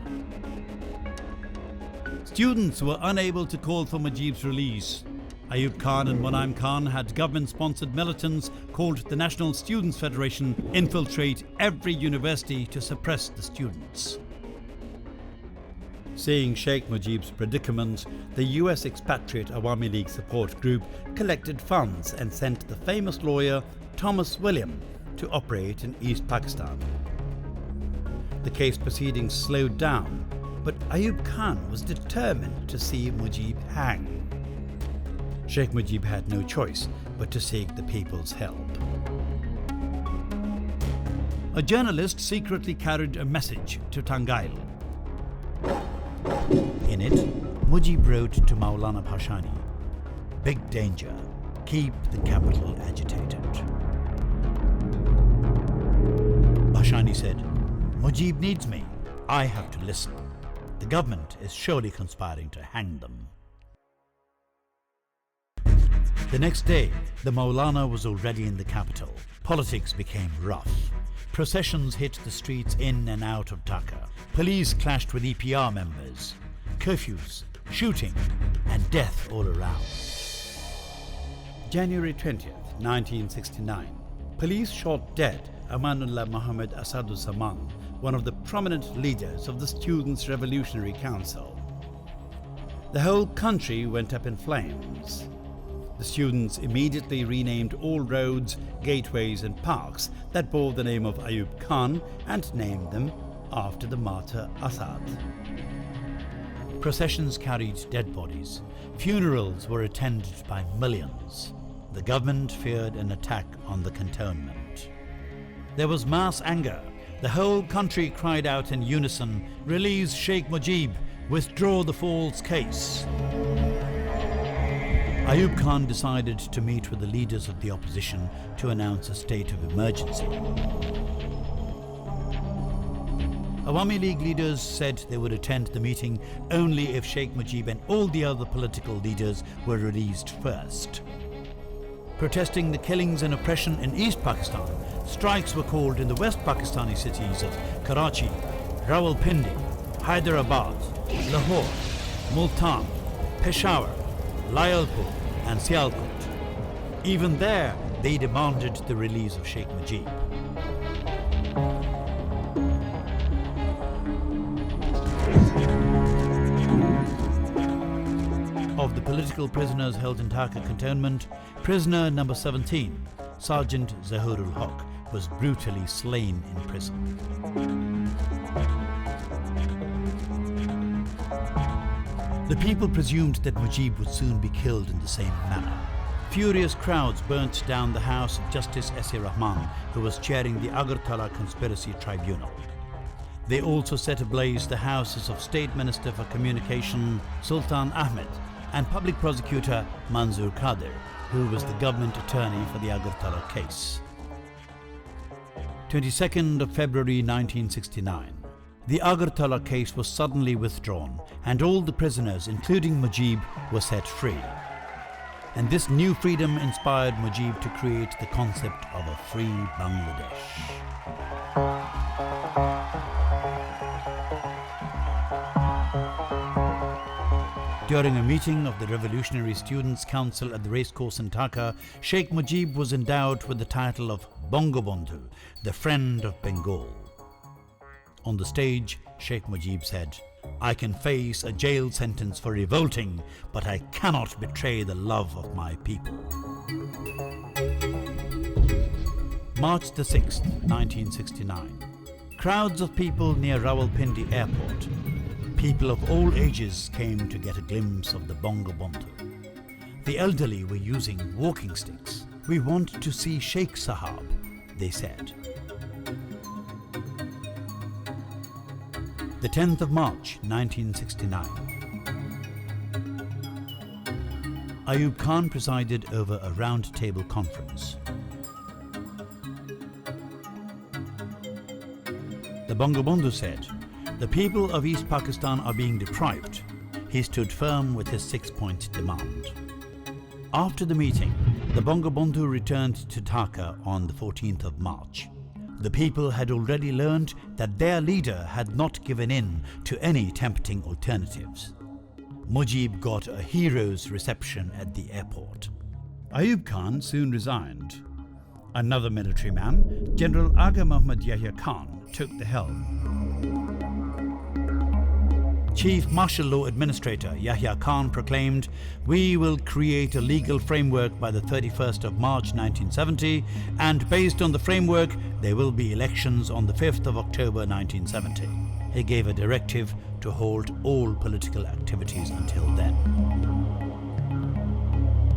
Students were unable to call for Mujib's release. Ayub Khan and Munaim Khan had government-sponsored militants called the National Students' Federation infiltrate every university to suppress the students. Seeing Sheikh Mujib's predicament, the US expatriate Awami League support group collected funds and sent the famous lawyer Thomas William to operate in East Pakistan. The case proceedings slowed down, but Ayub Khan was determined to see Mujib hang. Sheikh Mujib had no choice but to seek the people's help. A journalist secretly carried a message to Tangail. In it, Mujib wrote to Maulana Bhashani, "Big danger, keep the capital agitated." Bhashani said, "Mujib needs me, I have to listen. The government is surely conspiring to hang them." The next day, the Maulana was already in the capital. Politics became rough. Processions hit the streets in and out of Dhaka. Police clashed with EPR members. Curfews, shooting, and death all around. January 20th, 1969. Police shot dead Amanullah Muhammad Asaduzzaman, one of the prominent leaders of the Students' Revolutionary Council. The whole country went up in flames. The students immediately renamed all roads, gateways and parks that bore the name of Ayub Khan and named them after the martyr Asad. Processions carried dead bodies. Funerals were attended by millions. The government feared an attack on the cantonment. There was mass anger. The whole country cried out in unison, "Release Sheikh Mujib, withdraw the false case." Ayub Khan decided to meet with the leaders of the opposition to announce a state of emergency. Awami League leaders said they would attend the meeting only if Sheikh Mujib and all the other political leaders were released first. Protesting the killings and oppression in East Pakistan, strikes were called in the West Pakistani cities of Karachi, Rawalpindi, Hyderabad, Lahore, Multan, Peshawar, Layalpur and Sialkot. Even there, they demanded the release of Sheikh Mujib. Of the political prisoners held in Dhaka cantonment, prisoner number 17, Sergeant Zahurul Haque, was brutally slain in prison. The people presumed that Mujib would soon be killed in the same manner. Furious crowds burnt down the house of Justice S Rahman, who was chairing the Agartala Conspiracy Tribunal. They also set ablaze the houses of State Minister for Communication Sultan Ahmed and Public Prosecutor Manzoor Kadir, who was the government attorney for the Agartala case. 22nd of February 1969. The Agartala case was suddenly withdrawn and all the prisoners, including Mujib, were set free. And this new freedom inspired Mujib to create the concept of a free Bangladesh. During a meeting of the Revolutionary Students' Council at the racecourse in Dhaka, Sheikh Mujib was endowed with the title of Bangabandhu, the friend of Bengal. On the stage, Sheikh Mujib said, "I can face a jail sentence for revolting, but I cannot betray the love of my people." March the 6th, 1969. Crowds of people near Rawalpindi airport. People of all ages came to get a glimpse of the Bangabandhu. The elderly were using walking sticks. "We want to see Sheikh Sahab," they said. The 10th of March, 1969. Ayub Khan presided over a round-table conference. The Bangabandhu said, "The people of East Pakistan are being deprived." He stood firm with his 6-point demand. After the meeting, the Bangabandhu returned to Dhaka on the 14th of March. The people had already learned that their leader had not given in to any tempting alternatives. Mujib got a hero's reception at the airport. Ayub Khan soon resigned. Another military man, General Aga Muhammad Yahya Khan, took the helm. Chief Martial Law Administrator Yahya Khan proclaimed, "We will create a legal framework by the 31st of March 1970, and based on the framework, there will be elections on the 5th of October 1970. He gave a directive to halt all political activities until then.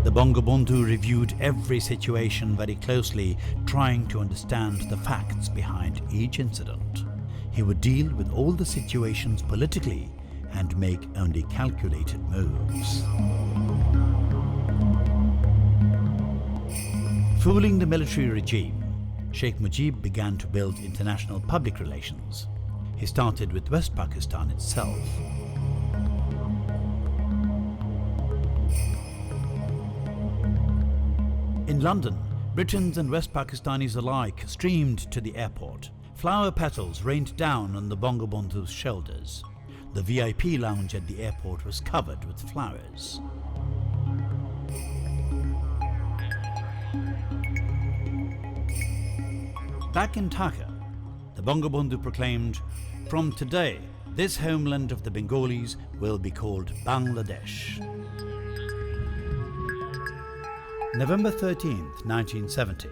The Bangabandhu reviewed every situation very closely, trying to understand the facts behind each incident. He would deal with all the situations politically and make only calculated moves. Fooling the military regime, Sheikh Mujib began to build international public relations. He started with West Pakistan itself. In London, Britons and West Pakistanis alike streamed to the airport. Flower petals rained down on the Bangabandhu's shoulders. The VIP lounge at the airport was covered with flowers. Back in Dhaka, the Bangabandhu proclaimed, "From today, this homeland of the Bengalis will be called Bangladesh." November 13th, 1970.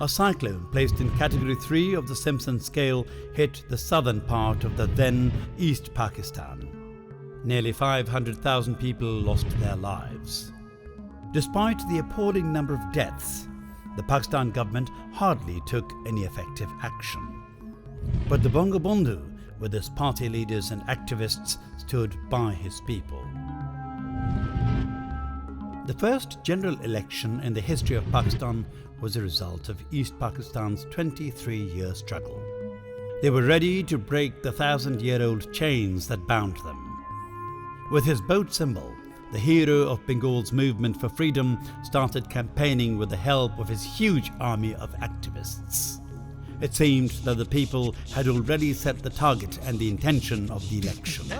A cyclone placed in Category 3 of the Simpson scale hit the southern part of the then East Pakistan. Nearly 500,000 people lost their lives. Despite the appalling number of deaths, the Pakistan government hardly took any effective action. But the Bangabandhu, with his party leaders and activists, stood by his people. The first general election in the history of Pakistan was a result of East Pakistan's 23-year struggle. They were ready to break the 1,000-year-old chains that bound them. With his boat symbol, the hero of Bengal's movement for freedom started campaigning with the help of his huge army of activists. It seemed that the people had already set the target and the intention of the election.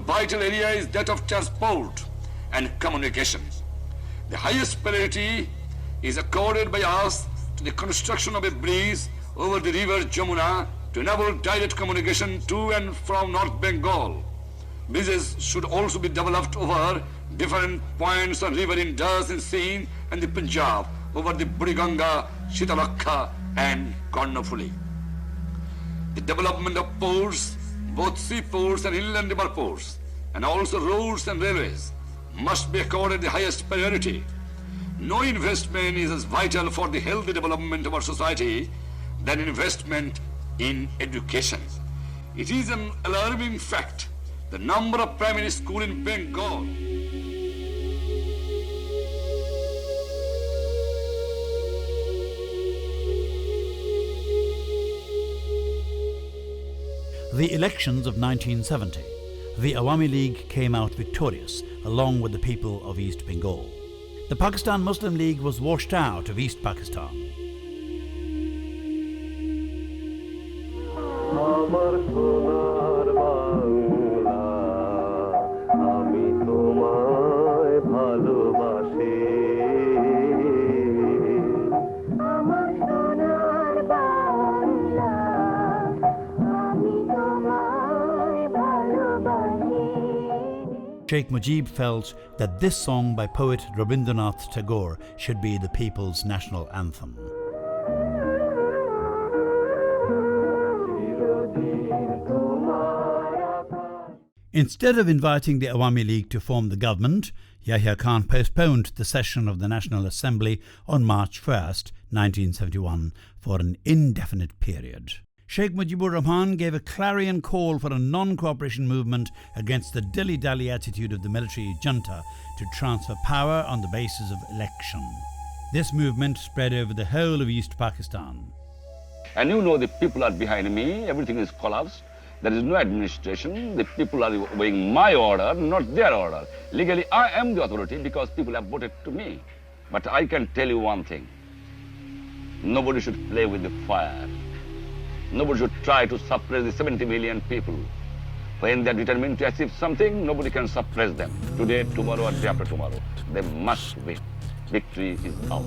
Vital area is that of transport and communication. The highest priority is accorded by us to the construction of a bridge over the river Jamuna to enable direct communication to and from North Bengal. Bridges should also be developed over different points on river Indus in Sindh and the Punjab, over the Buriganga, Shitalakha and Karnafuli. The development of ports, both seaports and inland river ports, and also roads and railways, must be accorded the highest priority. No investment is as vital for the healthy development of our society than investment in education. It is an alarming fact the number of primary schools in Bengal The elections of 1970. The Awami League came out victorious, along with the people of East Bengal. The Pakistan Muslim League was washed out of East Pakistan. Sheikh Mujibur felt that this song by poet Rabindranath Tagore should be the people's national anthem. Instead of inviting the Awami League to form the government, Yahya Khan postponed the session of the National Assembly on March 1st, 1971 for an indefinite period. Sheikh Mujibur Rahman gave a clarion call for a non-cooperation movement against the dilly-dally attitude of the military junta to transfer power on the basis of election. This movement spread over the whole of East Pakistan. And you know the people are behind me, everything is collapsed. There is no administration, the people are obeying my order, not their order. Legally, I am the authority because people have voted to me. But I can tell you one thing. Nobody should play with the fire. Nobody should try to suppress the 70 million people. When they are determined to achieve something, nobody can suppress them. Today, tomorrow, or day after tomorrow. They must win. Victory is ours.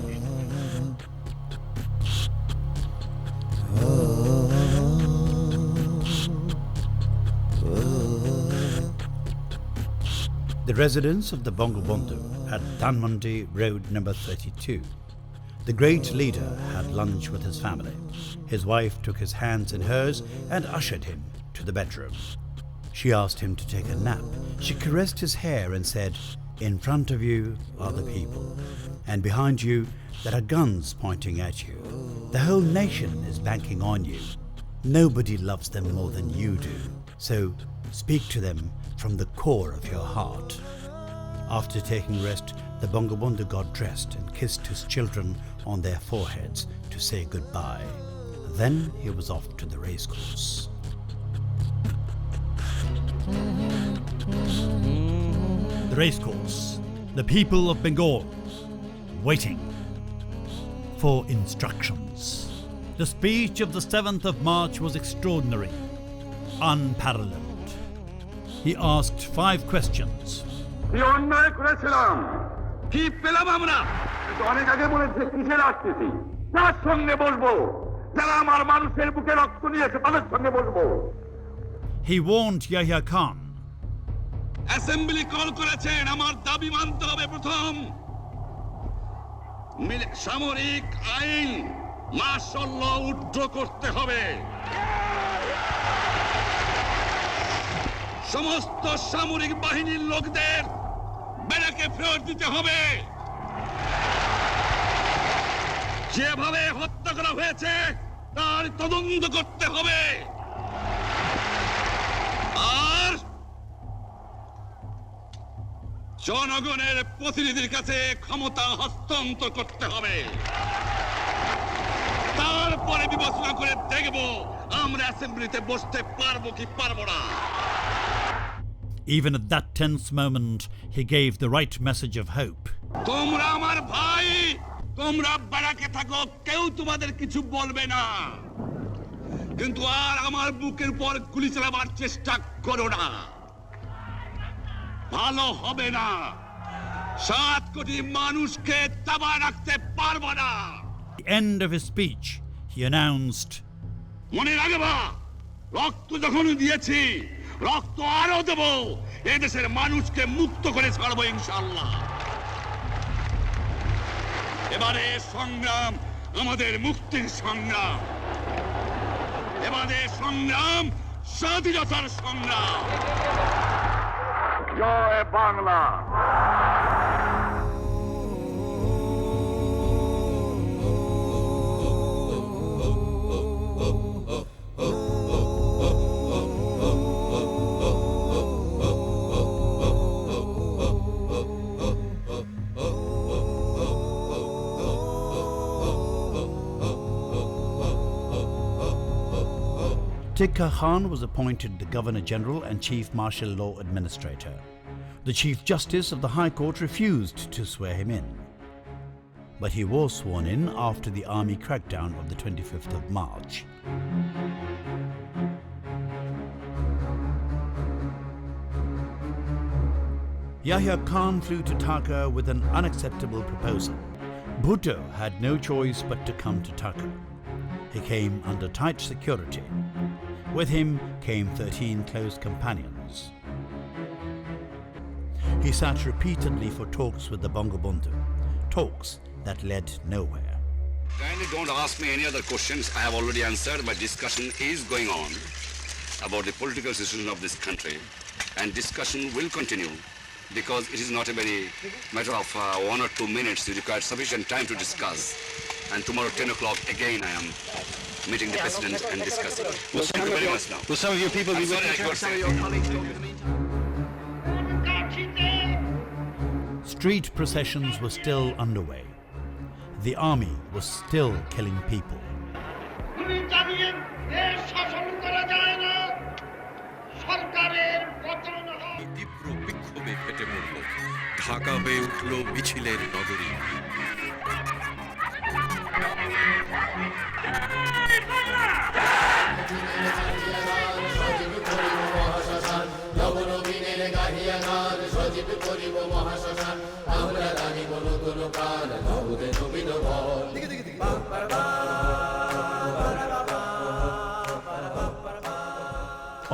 The residence of the Bangabandhu at Dhanmondi Road number 32. The great leader had lunch with his family. His wife took his hands in hers and ushered him to the bedroom. She asked him to take a nap. She caressed his hair and said, In front of you are the people, and behind you there are guns pointing at you. The whole nation is banking on you. Nobody loves them more than you do, so speak to them from the core of your heart. After taking rest, the Bangabandhu got dressed and kissed his children on their foreheads to say goodbye. Then he was off to the racecourse. The racecourse. The people of Bengal, waiting for instructions. The speech of the 7th of March was extraordinary, unparalleled. He asked 5 questions. কি অন্যায় করেছিলাম, কি পেলাম আমরা, অনেক আগে বলেছে কিসের আসতেছি, তার সঙ্গে বসবো, যারা আমার মানুষের বুকে রক্ত নিয়েছে তাদের সঙ্গে বসবো। He warned Yahya Khan. Assembly call করেছেন, আমার দাবি মানতে হবে। প্রথম, সামরিক আইন মার্শাল ল উইথড্র করতে হবে। সমস্ত সামরিক বাহিনীর লোকদের ব্যারাকে ফেরত দিতে হবে। যেভাবে হত্যা করা হয়েছে তার তদন্ত করতে হবে, আর জনগণের প্রতিনিধির কাছে ক্ষমতা হস্তান্তর করতে হবে। তারপরে বিবেচনা করে দেখব আমরা অ্যাসেম্বলিতে বসতে পারবো কি পারবো না। Even at that tense moment, he gave the right message of hope. তোমরা আমার ভাই, তোমরা ব্যারাকে থাকো, কেউ তোমাদের কিছু বলবে না, কিন্তু আর আমার বুকের উপর গুলি চালাবার চেষ্টা করো না, ভালো হবে না। 7 কোটি মানুষকে দাবা রাখতে পারবো না। At the end of his speech, he announced, মনে রাখবা, রক্ত যখন দিয়েছি, রক্ত আরো দেব, এই দেশের মানুষকে মুক্ত করে ছাড়বো ইনশাআল্লাহ। এবারে সংগ্রাম আমাদের মুক্তির সংগ্রাম, এবারে সংগ্রাম স্বাধীনতার সংগ্রাম। জয় Bangla. Tikka Khan was appointed the Governor-General and Chief Martial Law Administrator. The Chief Justice of the High Court refused to swear him in, but he was sworn in after the army crackdown of the 25th of March. Yahya Khan flew to Dhaka with an unacceptable proposal. Bhutto had no choice but to come to Dhaka. He came under tight security. With him came 13 close companions. He sat repeatedly for talks with the Bangabandhu, talks that led nowhere. Kindly don't ask me any other questions. I have already answered. My discussion is going on about the political situation of this country, and discussion will continue because it is not a very matter of 1 or 2 minutes. You require sufficient time to discuss. And tomorrow 10 o'clock again I am meeting the president and discussing. Well, thank you very much now. Will some of your people be with some of your colleagues told you in the meantime? Street processions were still underway. The army was still killing people. Dhaka হয়ে উঠল মিছিলের নগরী।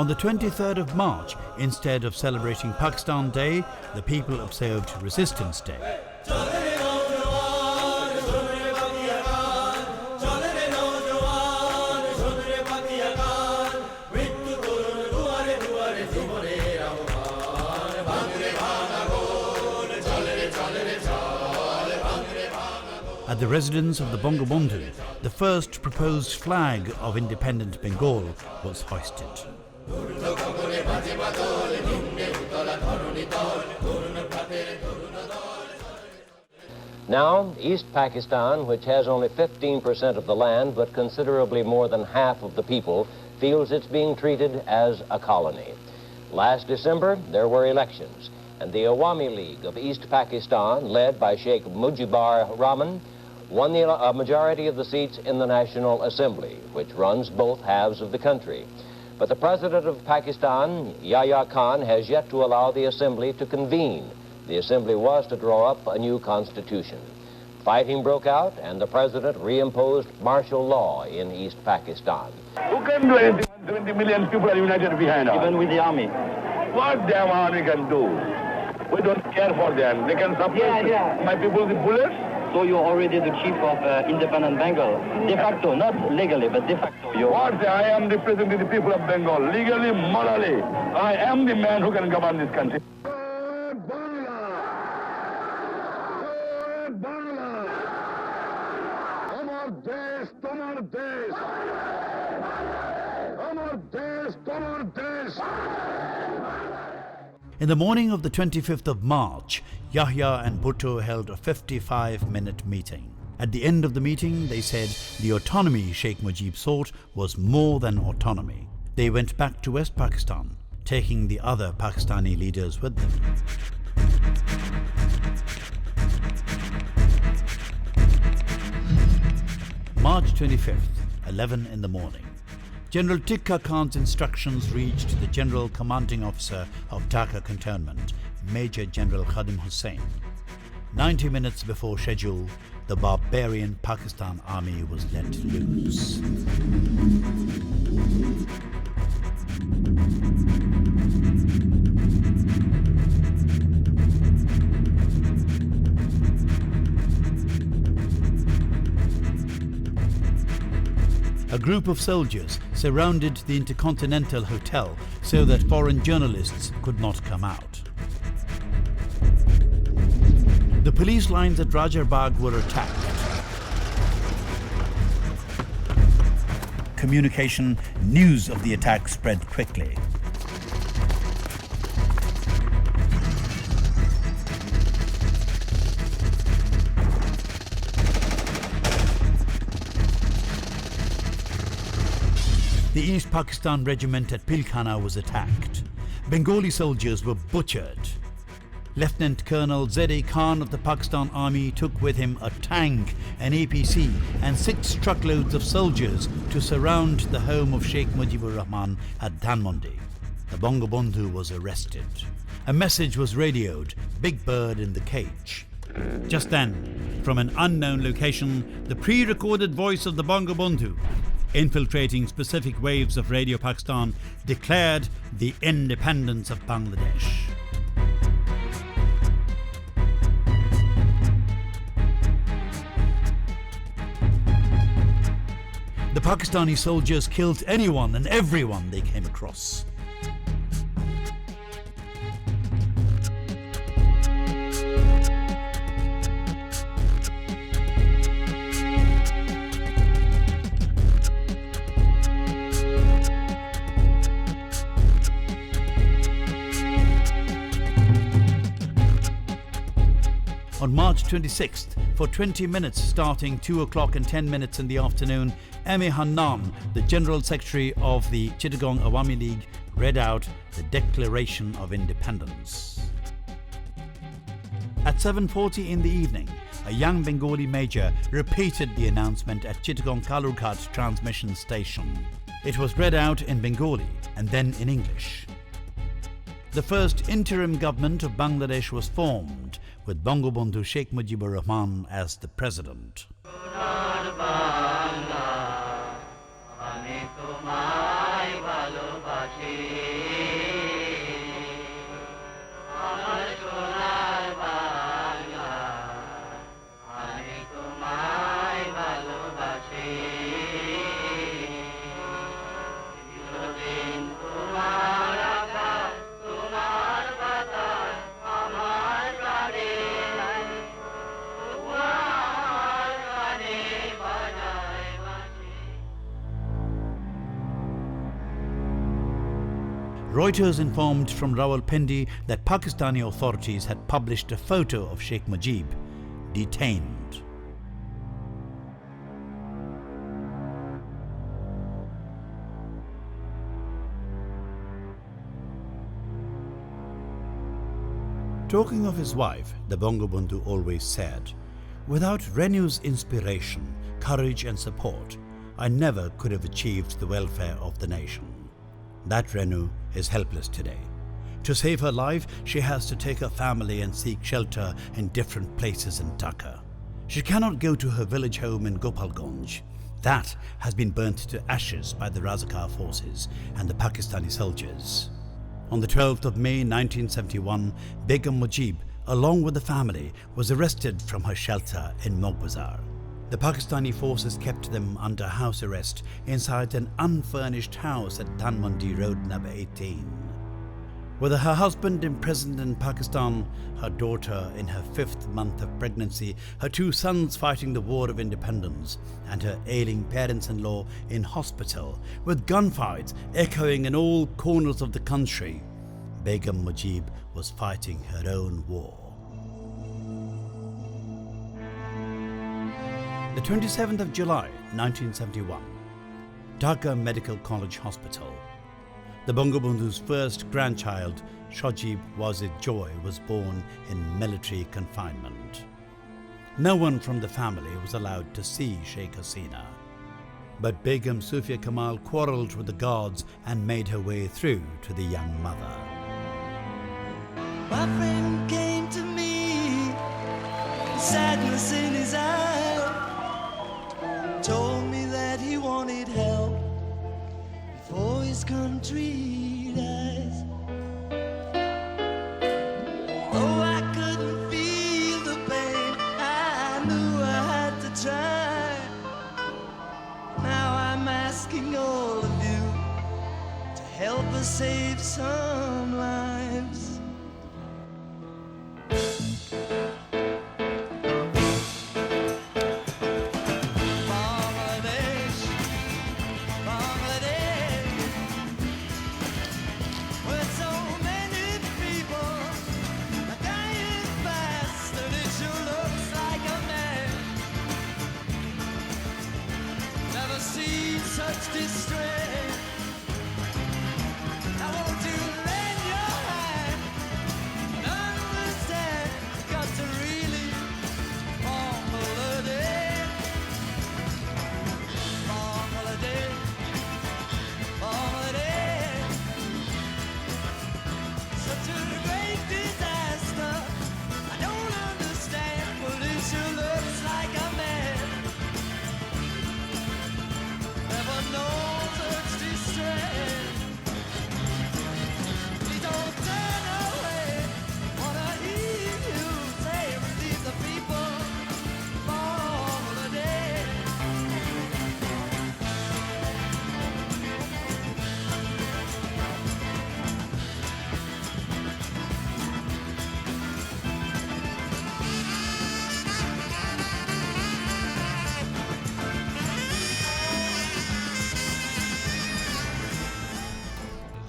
On the 23rd of March, instead of celebrating Pakistan Day, the people observed Resistance Day. At the residence of the Bangabandhu, the first proposed flag of independent Bengal was hoisted. Now, East Pakistan, which has only 15% of the land but considerably more than half of the people, feels it's being treated as a colony. Last December, there were elections, and the Awami League of East Pakistan, led by Sheikh Mujibur Rahman, won the majority of the seats in the National Assembly, which runs both halves of the country. But the President of Pakistan, Yahya Khan, has yet to allow the Assembly to convene. The Assembly was to draw up a new constitution. Fighting broke out, and the President reimposed martial law in East Pakistan. Who can do anything? 70 million people are united behind us. Even with the army. What damn army can do? We don't care for them. They can suppress my people with bullets. So you're already the chief of independent Bengal. De facto, not legally, but de facto. What? I am representing the people of Bengal. Legally, morally, I am the man who can govern this country. In the morning of the 25th of March, Yahya and Bhutto held a 55-minute meeting. At the end of the meeting, they said the autonomy Sheikh Mujib sought was more than autonomy. They went back to West Pakistan, taking the other Pakistani leaders with them. March 25th, 11 in the morning. General Tikka Khan's instructions reached the General Commanding Officer of Dhaka Cantonment, Major General Khadim Hussain. 90 minutes before schedule, the barbarian Pakistan Army was let loose. A group of soldiers surrounded the Intercontinental Hotel so that foreign journalists could not come out. The police lines at Rajarbagh were attacked. Communication news of the attack spread quickly. The East Pakistan regiment at Pilkhana was attacked. Bengali soldiers were butchered. Lieutenant Colonel Z.A. Khan of the Pakistan Army took with him a tank, an APC, and 6 truckloads of soldiers to surround the home of Sheikh Mujibur Rahman at Dhanmondi. The Bangabandhu was arrested. A message was radioed, "Big Bird in the cage." Just then, from an unknown location, the pre-recorded voice of the Bangabandhu, infiltrating specific waves of Radio Pakistan, declared the independence of Bangladesh. The Pakistani soldiers killed anyone and everyone they came across. On March 26th, for 20 minutes starting 2 o'clock and 10 minutes in the afternoon, M.A. Hannan, the General Secretary of the Chittagong Awami League, read out the Declaration of Independence. At 7:40 in the evening, a young Bengali major repeated the announcement at Chittagong Kalurghat transmission station. It was read out in Bengali and then in English. The first interim government of Bangladesh was formed, with Bangabandhu Sheikh Mujibur Rahman as the president. Reuters informed from Rawalpindi that Pakistani authorities had published a photo of Sheikh Mujib, detained. Talking of his wife, the Bangabandhu always said, "Without Renu's inspiration, courage and support, I never could have achieved the welfare of the nation." That Renu is helpless today. To save her life, she has to take her family and seek shelter in different places in Dhaka. She cannot go to her village home in Gopalganj. That has been burnt to ashes by the Razakar forces and the Pakistani soldiers. On the 12th of May 1971, Begum Mujib, along with the family, was arrested from her shelter in Mogbazar. The Pakistani forces kept them under house arrest inside an unfurnished house at Dhanmandi Road number 18. With her husband imprisoned in Pakistan, her daughter in her 5th month of pregnancy, her 2 sons fighting the War of Independence, and her ailing parents-in-law in hospital, with gunfights echoing in all corners of the country, Begum Mujib was fighting her own war. The 27th of July, 1971, Dhaka Medical College Hospital. The Bangabandhu's first grandchild, Shawjeeb Wazid Joy, was born in military confinement. No one from the family was allowed to see Sheikh Hasina. But Begum Sufia Kamal quarrelled with the guards and made her way through to the young mother. My friend came to me, sadness in his eyes, told me that he wanted help before his country dies. Oh, I couldn't feel the pain, I knew I had to try. Now I'm asking all of you to help us save some lives. Such distress. I want to lend your hand and understand. Got to really long holiday, long holiday, long holiday. Such a great disaster. I don't understand, but it sure looks like a man. Never knows such distress. Please don't turn away. Wanna hear you say, relieve the people for holiday.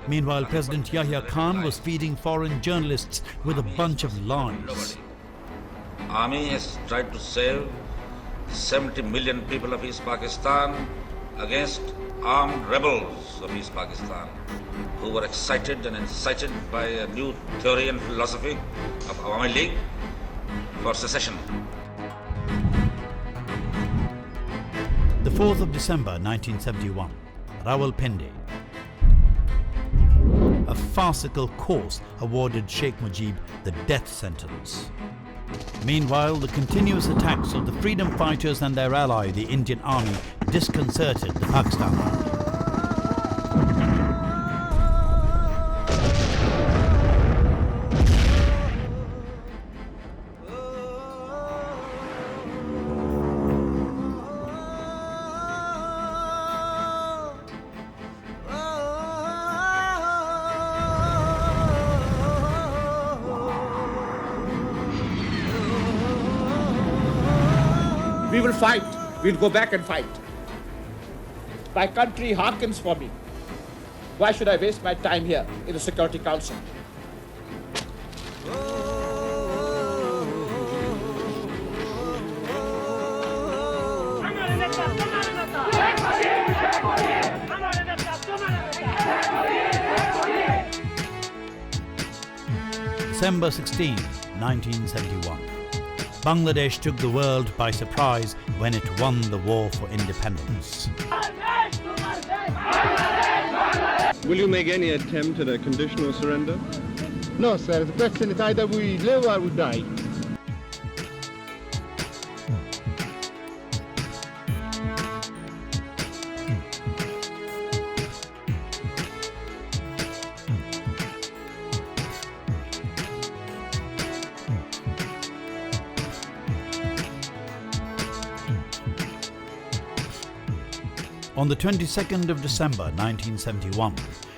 Meanwhile, President Yahya Khan was feeding foreign journalists with a bunch of lies. Army has tried to save 70 million people of East Pakistan against armed rebels of East Pakistan who were excited and incited by a new theory and philosophy of Awami League for secession. The 4th of December 1971, Rawalpindi. A farcical course awarded Sheikh Mujib the death sentence. Meanwhile, the continuous attacks of the freedom fighters and their ally, the Indian Army, disconcerted the Pakistan Army. We will fight. We'll go back and fight. My country hearkens for me. Why should I waste my time here in the Security Council? December 16, 1971. Bangladesh took the world by surprise when it won the war for independence. Will you make any attempt at a conditional surrender? No, sir. The question is either we live or we die. On the 22nd of December 1971,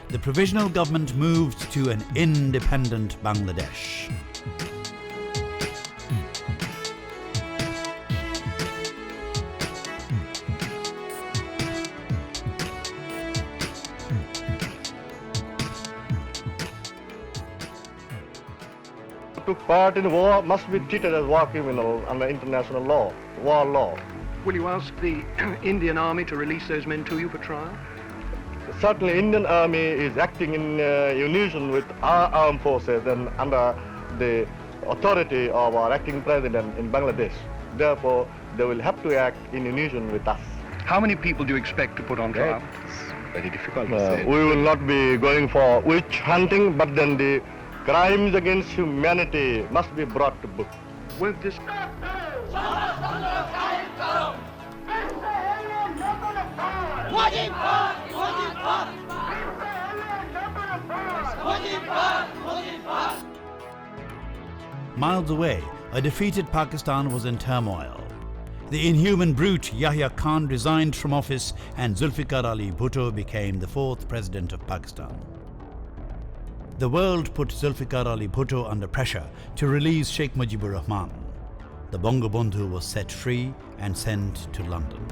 the provisional government moved to an independent Bangladesh. Took part in war must be treated as war criminal under international law, war law. Will you ask the Indian Army to release those men to you for trial? Certainly, Indian Army is acting in unison with our armed forces and under the authority of our acting president in Bangladesh. Therefore, they will have to act in unison with us. How many people do you expect to put on trial? It's very difficult to say. We will not be going for witch hunting, but then the crimes against humanity must be brought to book. With this... Miles away, a defeated Pakistan was in turmoil. The inhuman brute Yahya Khan resigned from office and Zulfikar Ali Bhutto became the fourth president of Pakistan. The world put Zulfikar Ali Bhutto under pressure to release Sheikh Mujibur Rahman. The Bangabandhu was set free and sent to London.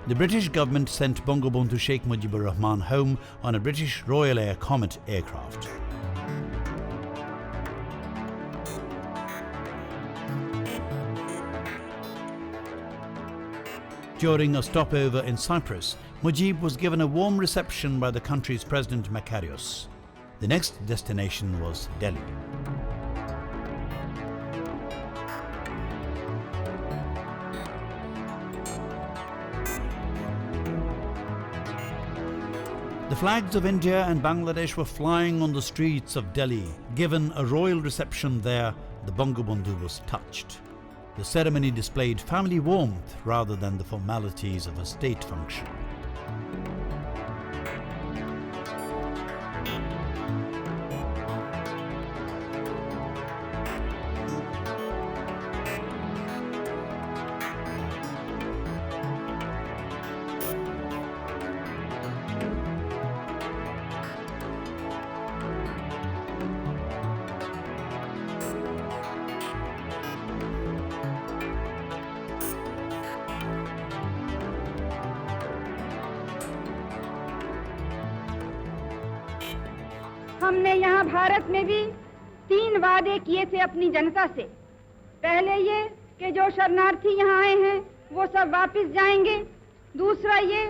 The British government sent Bangabandhu Sheikh Mujibur Rahman home on a British Royal Air Comet aircraft. During a stopover in Cyprus, Mujib was given a warm reception by the country's President Makarios. The next destination was Delhi. The flags of India and Bangladesh were flying on the streets of Delhi. Given a royal reception there, the Bangabandhu was touched. The ceremony displayed family warmth rather than the formalities of a state function. हमने यहाँ भारत में भी 3 वादे किए थे अपनी जनता से। पहले ये कि जो शरणार्थी यहाँ आए हैं वो सब वापस जाएंगे। दूसरा ये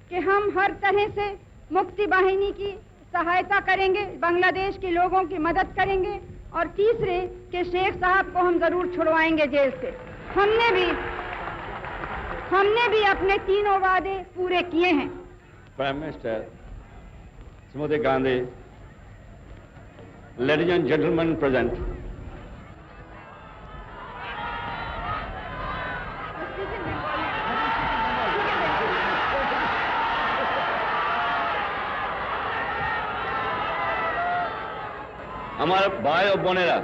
कि हम हर तरह से मुक्ति वाहिनी की सहायता करेंगे, बांग्लादेश के लोगों की मदद करेंगे। और तीसरे कि शेख साहब को हम जरूर छुड़वाएंगे जेल से। हमने भी अपने 3 वादे पूरे किए हैं। Prime minister Shrimati Gandhi, ladies and gentlemen present, हमारे भाई और बोनेरा,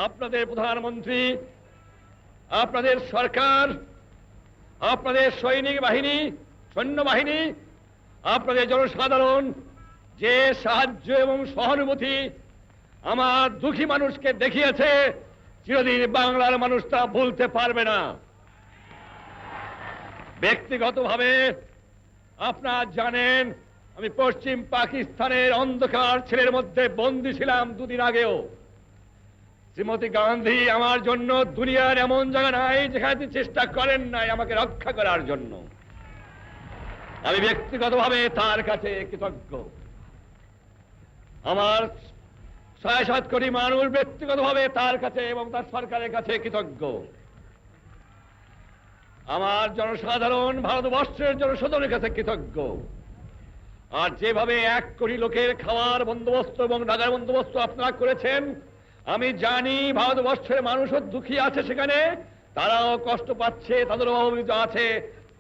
আপনাদের প্রধানমন্ত্রী, আপনাদের সরকার, আপনাদের সৈনিক বাহিনী, সৈন্যবাহিনী আপনাদের জনসাধারণ যে সাহায্য এবং সহানুভূতি আমার দুঃখী মানুষকে দেখিয়েছে, চিরদিন বাংলার মানুষ তা ভুলতে পারবে না। ব্যক্তিগতভাবে আপনারা জানেন আমি পশ্চিম পাকিস্তানের অন্ধকার ছেলের মধ্যে বন্দী ছিলাম দুদিন আগেও। শ্রীমতী গান্ধী আমার জন্য দুনিয়ার এমন জায়গা নাই যেখানে চেষ্টা করেন নাই আমাকে রক্ষা করার জন্য। আমি ব্যক্তিগতভাবে তার কাছে কৃতজ্ঞ। আমার ৬-৭ কোটি মানুষ ব্যক্তিগতভাবে তার কাছে এবং তার সরকারের কাছে কৃতজ্ঞ। আমার জনসাধারণ ভারতবর্ষের জনসাধারণের কাছে কৃতজ্ঞ। আর যেভাবে ১ কোটি লোকের খাওয়ার বন্দোবস্ত এবং ঢাকার বন্দোবস্ত আপনারা করেছেন, আমি জানি ভারতবর্ষের মানুষও দুঃখী আছে, সেখানে তারাও কষ্ট পাচ্ছে, তাদেরও অভাবিত আছে।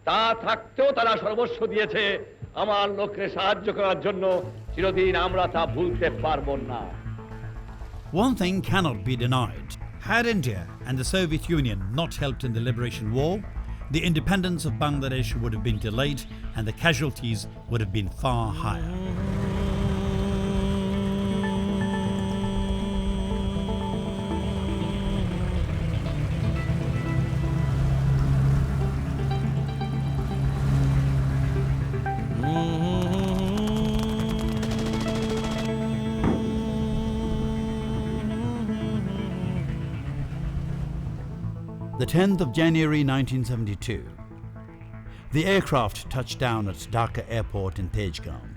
তা থাকতেও তারা সর্বস্ব দিয়েছে আমার লোককে সাহায্য করার জন্য। চিরদিন আমরা তা ভুলতে পারবো না। One thing cannot be denied. Had India and the Soviet Union not helped in the liberation war, the independence of Bangladesh would have been delayed and the casualties would have been far higher. The 10th of January 1972. The aircraft touched down at Dhaka Airport in Tejgaon.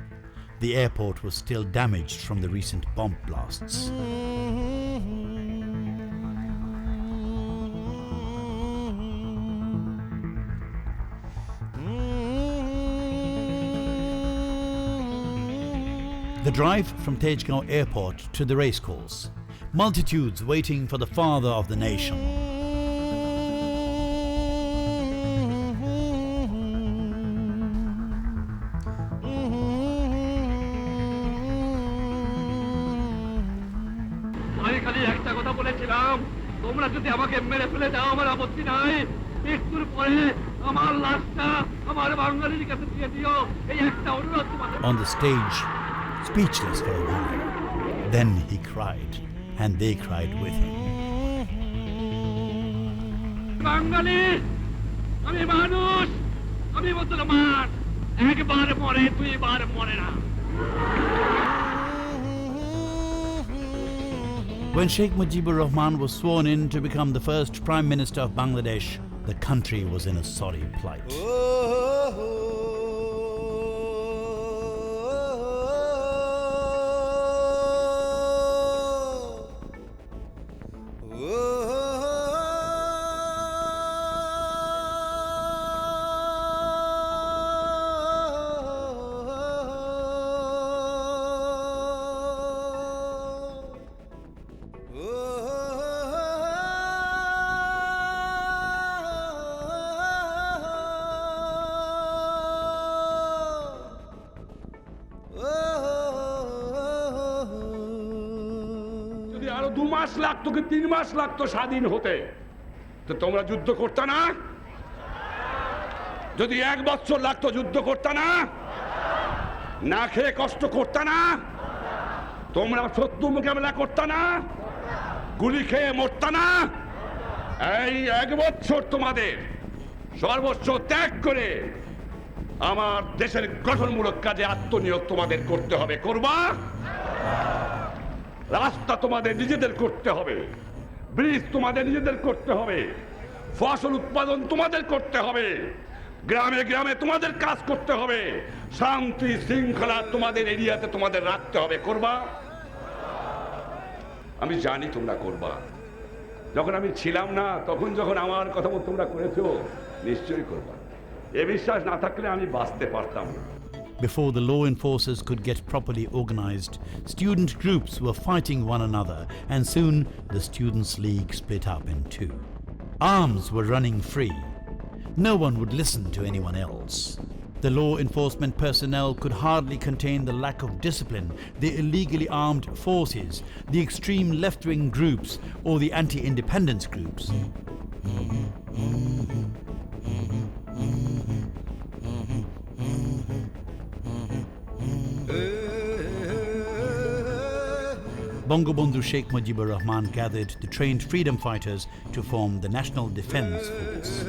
The airport was still damaged from the recent bomb blasts. The drive from Tejgaon Airport to the racecourse. Multitudes waiting for the father of the nation. তোমরা যদি আমাকে মেরে ফেলে দাও আমার আপত্তি নাই, মৃত্যুর পরে আমার লাশটা আমার বাঙালির কাছে দিয়ে দিও, এই একটা অনুরোধ তোমাদের। On the stage, speechless for a while. Then he cried, and they cried with him. বাঙালি, আমি মানুষ, আমি মুসলমান, একবার মরে 2 বার মরে না। When Sheikh Mujibur Rahman was sworn in to become the first Prime Minister of Bangladesh, the country was in a sorry plight. আরো 2 মাস লাগতো কি 3 মাস লাগতো স্বাধীন হতে, তো তোমরা যুদ্ধ করতে না? যদি 1 বছর লাগতো যুদ্ধ করতে না? না খেয়ে কষ্ট করতে না? তোমরা শত্রু মোকাবেলা করতে না? গুলি খেয়ে মরতে না? এই 1 বছর তোমাদের সর্বস্ব ত্যাগ করে আমার দেশের গঠনমূলক কাজে আত্মনিয়োগ তোমাদের করতে হবে। করবা? রাস্তা তোমাদের নিজেদের করতে হবে, ব্রিজ তোমাদের নিজেদের করতে হবে, ফসল উৎপাদন তোমাদের করতে হবে, গ্রামে গ্রামে তোমাদের কাজ করতে হবে, শান্তি শৃঙ্খলা তোমাদের এরিয়াতে তোমাদের রাখতে হবে। করবা? আমি জানি তোমরা করবা। যখন আমি ছিলাম না, তখন যখন আমার কথা মতো তোমরা করেছো, নিশ্চয়ই করবা। এ বিশ্বাস না থাকলে আমি বাঁচতে পারতাম না। Before the law enforcers could get properly organized, student groups were fighting one another, and soon the Students' League split up in 2. Arms were running free. No one would listen to anyone else. The law enforcement personnel could hardly contain the lack of discipline, the illegally armed forces, the extreme left-wing groups, or the anti-independence groups. Bangabandhu Sheikh Mujibur Rahman gathered the trained freedom fighters to form the National Defence Force.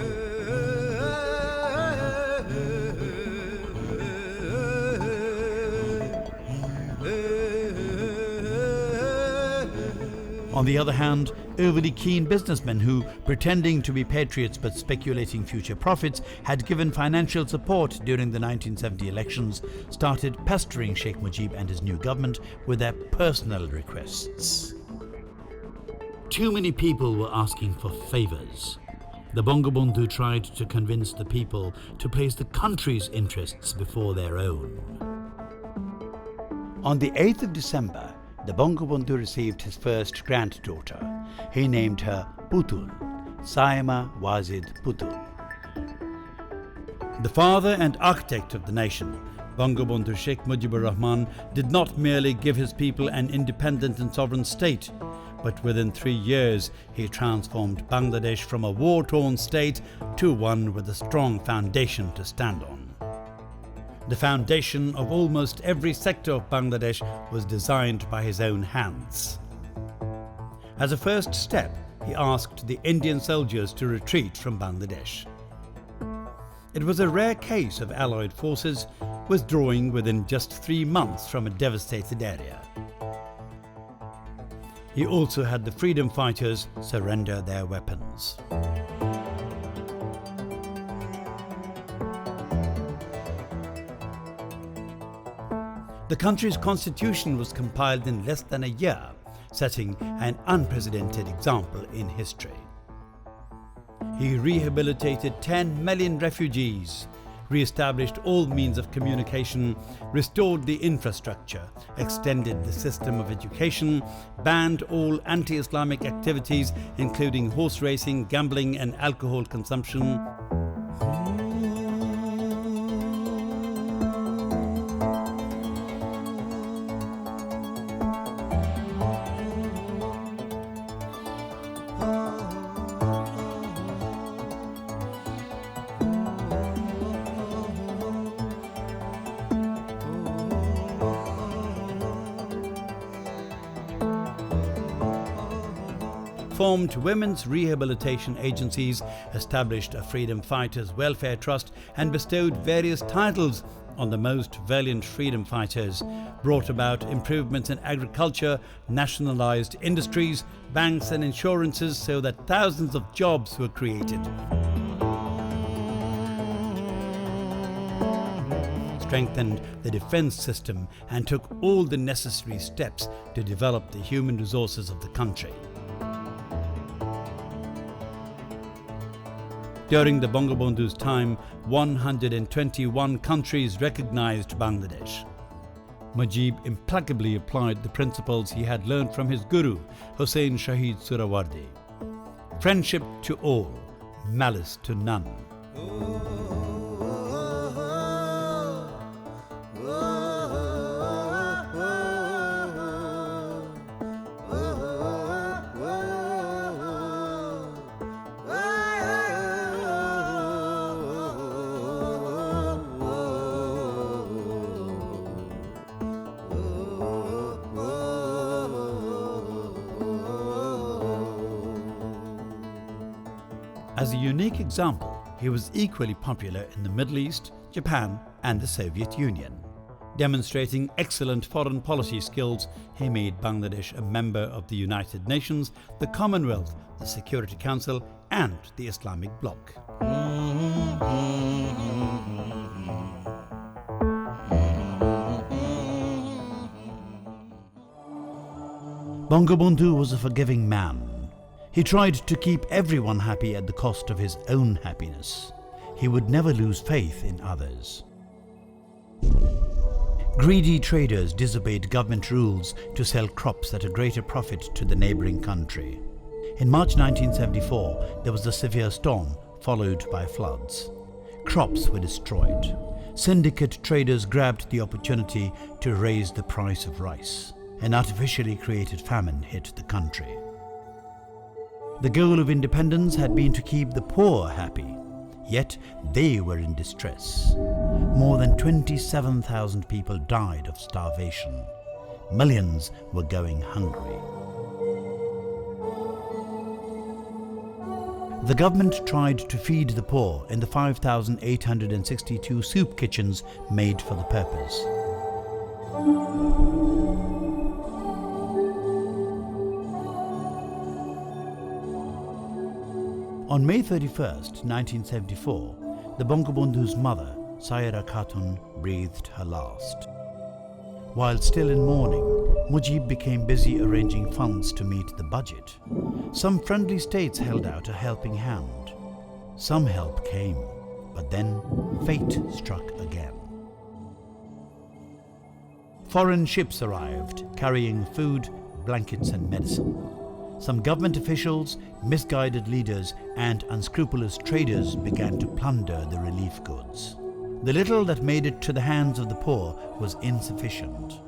On the other hand, overly keen businessmen who, pretending to be patriots but speculating future profits, had given financial support during the 1970 elections, started pestering Sheikh Mujib and his new government with their personal requests. Too many people were asking for favours. The Bangabandhu tried to convince the people to place the country's interests before their own. On the 8th of December, the Bangabandhu received his first granddaughter. He named her Putul, Saima Wazid Putul. The father and architect of the nation, Bangabandhu Sheikh Mujibur Rahman, did not merely give his people an independent and sovereign state, but within 3 years he transformed Bangladesh from a war-torn state to one with a strong foundation to stand on. The foundation of almost every sector of Bangladesh was designed by his own hands. As a first step, he asked the Indian soldiers to retreat from Bangladesh. It was a rare case of Allied forces withdrawing within just 3 months from a devastated area. He also had the freedom fighters surrender their weapons. The country's constitution was compiled in less than a year, setting an unprecedented example in history. He rehabilitated 10 million refugees, re-established all means of communication, restored the infrastructure, extended the system of education, banned all anti-Islamic activities including horse racing, gambling and alcohol consumption. Formed women's rehabilitation agencies, established a freedom fighters welfare trust and bestowed various titles on the most valiant freedom fighters, brought about improvements in agriculture, nationalized industries, banks and insurances so that thousands of jobs were created. Strengthened the defense system and took all the necessary steps to develop the human resources of the country. During the Bangabandhu's time, 121 countries recognized Bangladesh. Mujib implacably applied the principles he had learned from his guru, Hussain Shahid Surawardi. Friendship to all, malice to none. As a unique example, he was equally popular in the Middle East, Japan and the Soviet Union. Demonstrating excellent foreign policy skills, he made Bangladesh a member of the United Nations, the Commonwealth, the Security Council and the Islamic bloc. Bangabandhu was a forgiving man. He tried to keep everyone happy at the cost of his own happiness. He would never lose faith in others. Greedy traders disobeyed government rules to sell crops at a greater profit to the neighboring country. In March 1974, there was a severe storm followed by floods. Crops were destroyed. Syndicate traders grabbed the opportunity to raise the price of rice. An artificially created famine hit the country. The goal of independence had been to keep the poor happy, yet they were in distress. More than 27,000 people died of starvation. millions were going hungry. The government tried to feed the poor in the 5,862 soup kitchens made for the purpose. On May 31st, 1974, the Bangabandhu's mother, Saira Khatun, breathed her last. While still in mourning, Mujib became busy arranging funds to meet the budget. Some friendly states held out a helping hand. Some help came, but then fate struck again. Foreign ships arrived, carrying food, blankets and medicine. Some government officials, misguided leaders and unscrupulous traders began to plunder the relief goods. The little that made it to the hands of the poor was insufficient.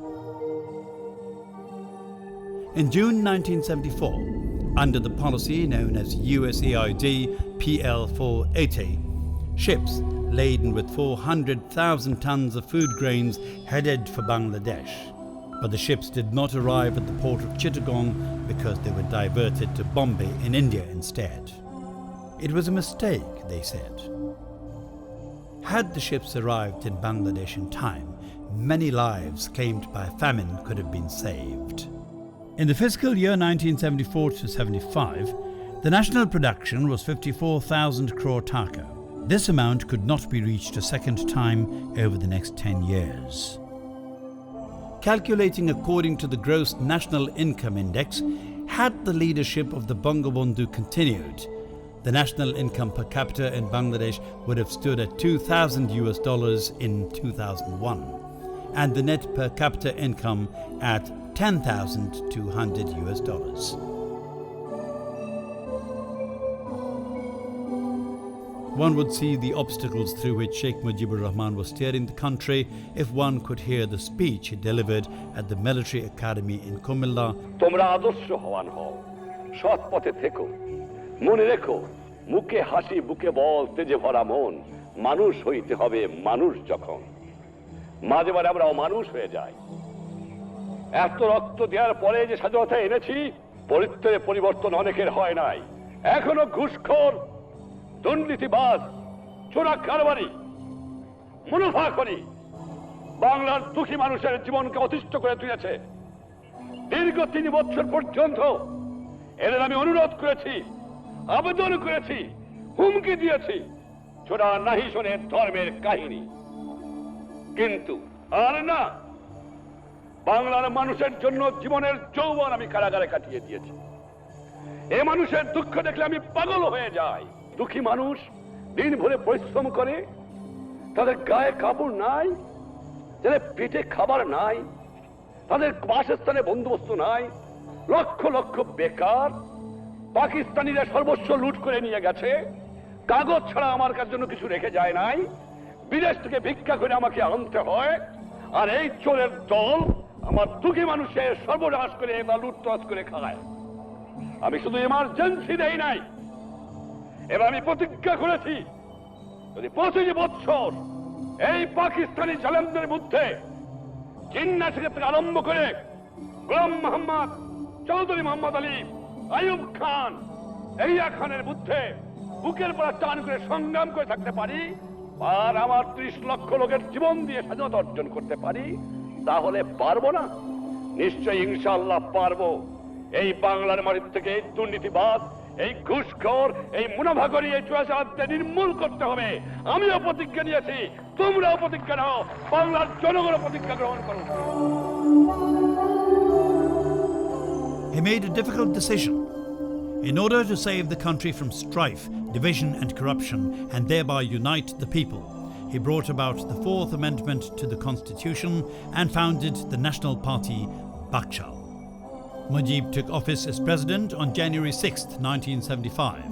In June 1974, under the policy known as USAID PL-480, ships laden with 400,000 tons of food grains headed for Bangladesh. But the ships did not arrive at the port of Chittagong because they were diverted to Bombay in India instead. It was a mistake, they said. Had the ships arrived in Bangladesh in time, many lives claimed by famine could have been saved. In the fiscal year 1974-75, the national production was 54,000 crore taka. This amount could not be reached a second time over the next 10 years. Calculating according to the Gross National Income Index, had the leadership of the Bangabandhu continued, the national income per capita in Bangladesh would have stood at $2,000 in 2001, and the net per capita income at $10,200. One would see the obstacles through which Sheikh Mujibur Rahman was steering the country if one could hear the speech he delivered at the military academy in Kumilla. তোমরা আদর্শ হওয়ান হও, সৎ পথে থেকো, মনে রেখো, মুখে হাসি বুকে বল তেজে ভরা মন, মানুষ হইতে হবে মানুষ যখন। মাঝে মাঝে আমরা অমানুষ হয়ে যাই। এত রক্ত দেওয়ার পরে যে স্বাধীনতা এনেছি, পরিত্রে পরিবর্তন অনেকের হয় নাই। এখনো ঘুষখোর, দুর্নীতিবাজ, চোরা কারবারি, মুনাফাখোরি বাংলার দুঃখী মানুষের জীবনকে অতিষ্ঠ করে তুলেছে। দীর্ঘ 3 বছর পর্যন্ত এদের আমি অনুরোধ করেছি, আবেদন করেছি, হুমকি দিয়েছি, ছোড়া নাহি শোনে ধর্মের কাহিনী। কিন্তু আর না, বাংলার মানুষের জন্য জীবনের যৌবন আমি কারাগারে কাটিয়ে দিয়েছি। এ মানুষের দুঃখ দেখলে আমি পাগল হয়ে যাই। দুঃখী মানুষ দিন ভরে পরিশ্রম করে, তাদের গায়ে কাপড় নাই, যাদের পেটে খাবার নাই, তাদের বাসস্থানে বন্দোবস্ত নাই, লক্ষ লক্ষ বেকার। পাকিস্তানিরা সর্বস্ব লুট করে নিয়ে গেছে, কাগজ ছাড়া আমার কাছে জন্য কিছু রেখে যায় নাই, বিদেশ থেকে ভিক্ষা করে আমাকে আনতে হয়। আর এই চোরের দল আমার দুঃখী মানুষের সর্বনাশ করে বা লুটতরাজ করে খায়। আমি শুধু এমার্জেন্সি দেই নাই, এবার আমি প্রতিজ্ঞা করেছি, যদি 25 বছর এই পাকিস্তানি জালেমদের মধ্যে জিন্না থেকে আরম্ভ করে গোলাম মোহাম্মদ, চৌধুরী মোহাম্মদ আলী, আইয়ুব খান, এরিয়া খানের মধ্যে বুকের পর টান করে সংগ্রাম করে থাকতে পারি, আর আমার 30 লক্ষ লোকের জীবন দিয়ে স্বাধীনতা অর্জন করতে পারি, তাহলে পারবো না? নিশ্চয়ই ইনশাআল্লাহ পারবো। এই বাংলার মাটির থেকে এই দুর্নীতিবাদ, এই ঘুষখোর, এই মুনাফাখোরি, এই চোরাচালানকে নির্মূল করতে হবে। আমিও প্রতিজ্ঞা নিয়েছি, তোমরাও প্রতিজ্ঞা নাও, বাংলার জনগণ প্রতিজ্ঞা গ্রহণ করো। He made a difficult decision. In order to save the country from strife, division and corruption, and thereby unite the people, he brought about the 4th Amendment to the Constitution and founded the National Party, Bakshal. Mujib took office as president on January 6, 1975.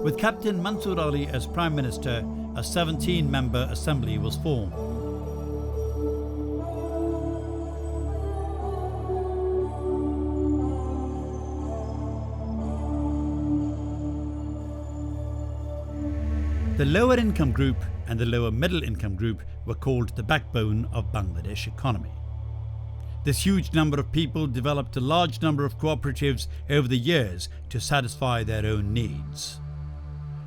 With Captain Mansoor Ali as prime minister, a 17-member assembly was formed. The lower income group and the lower middle income group were called the backbone of Bangladesh economy. This huge number of people developed a large number of cooperatives over the years to satisfy their own needs.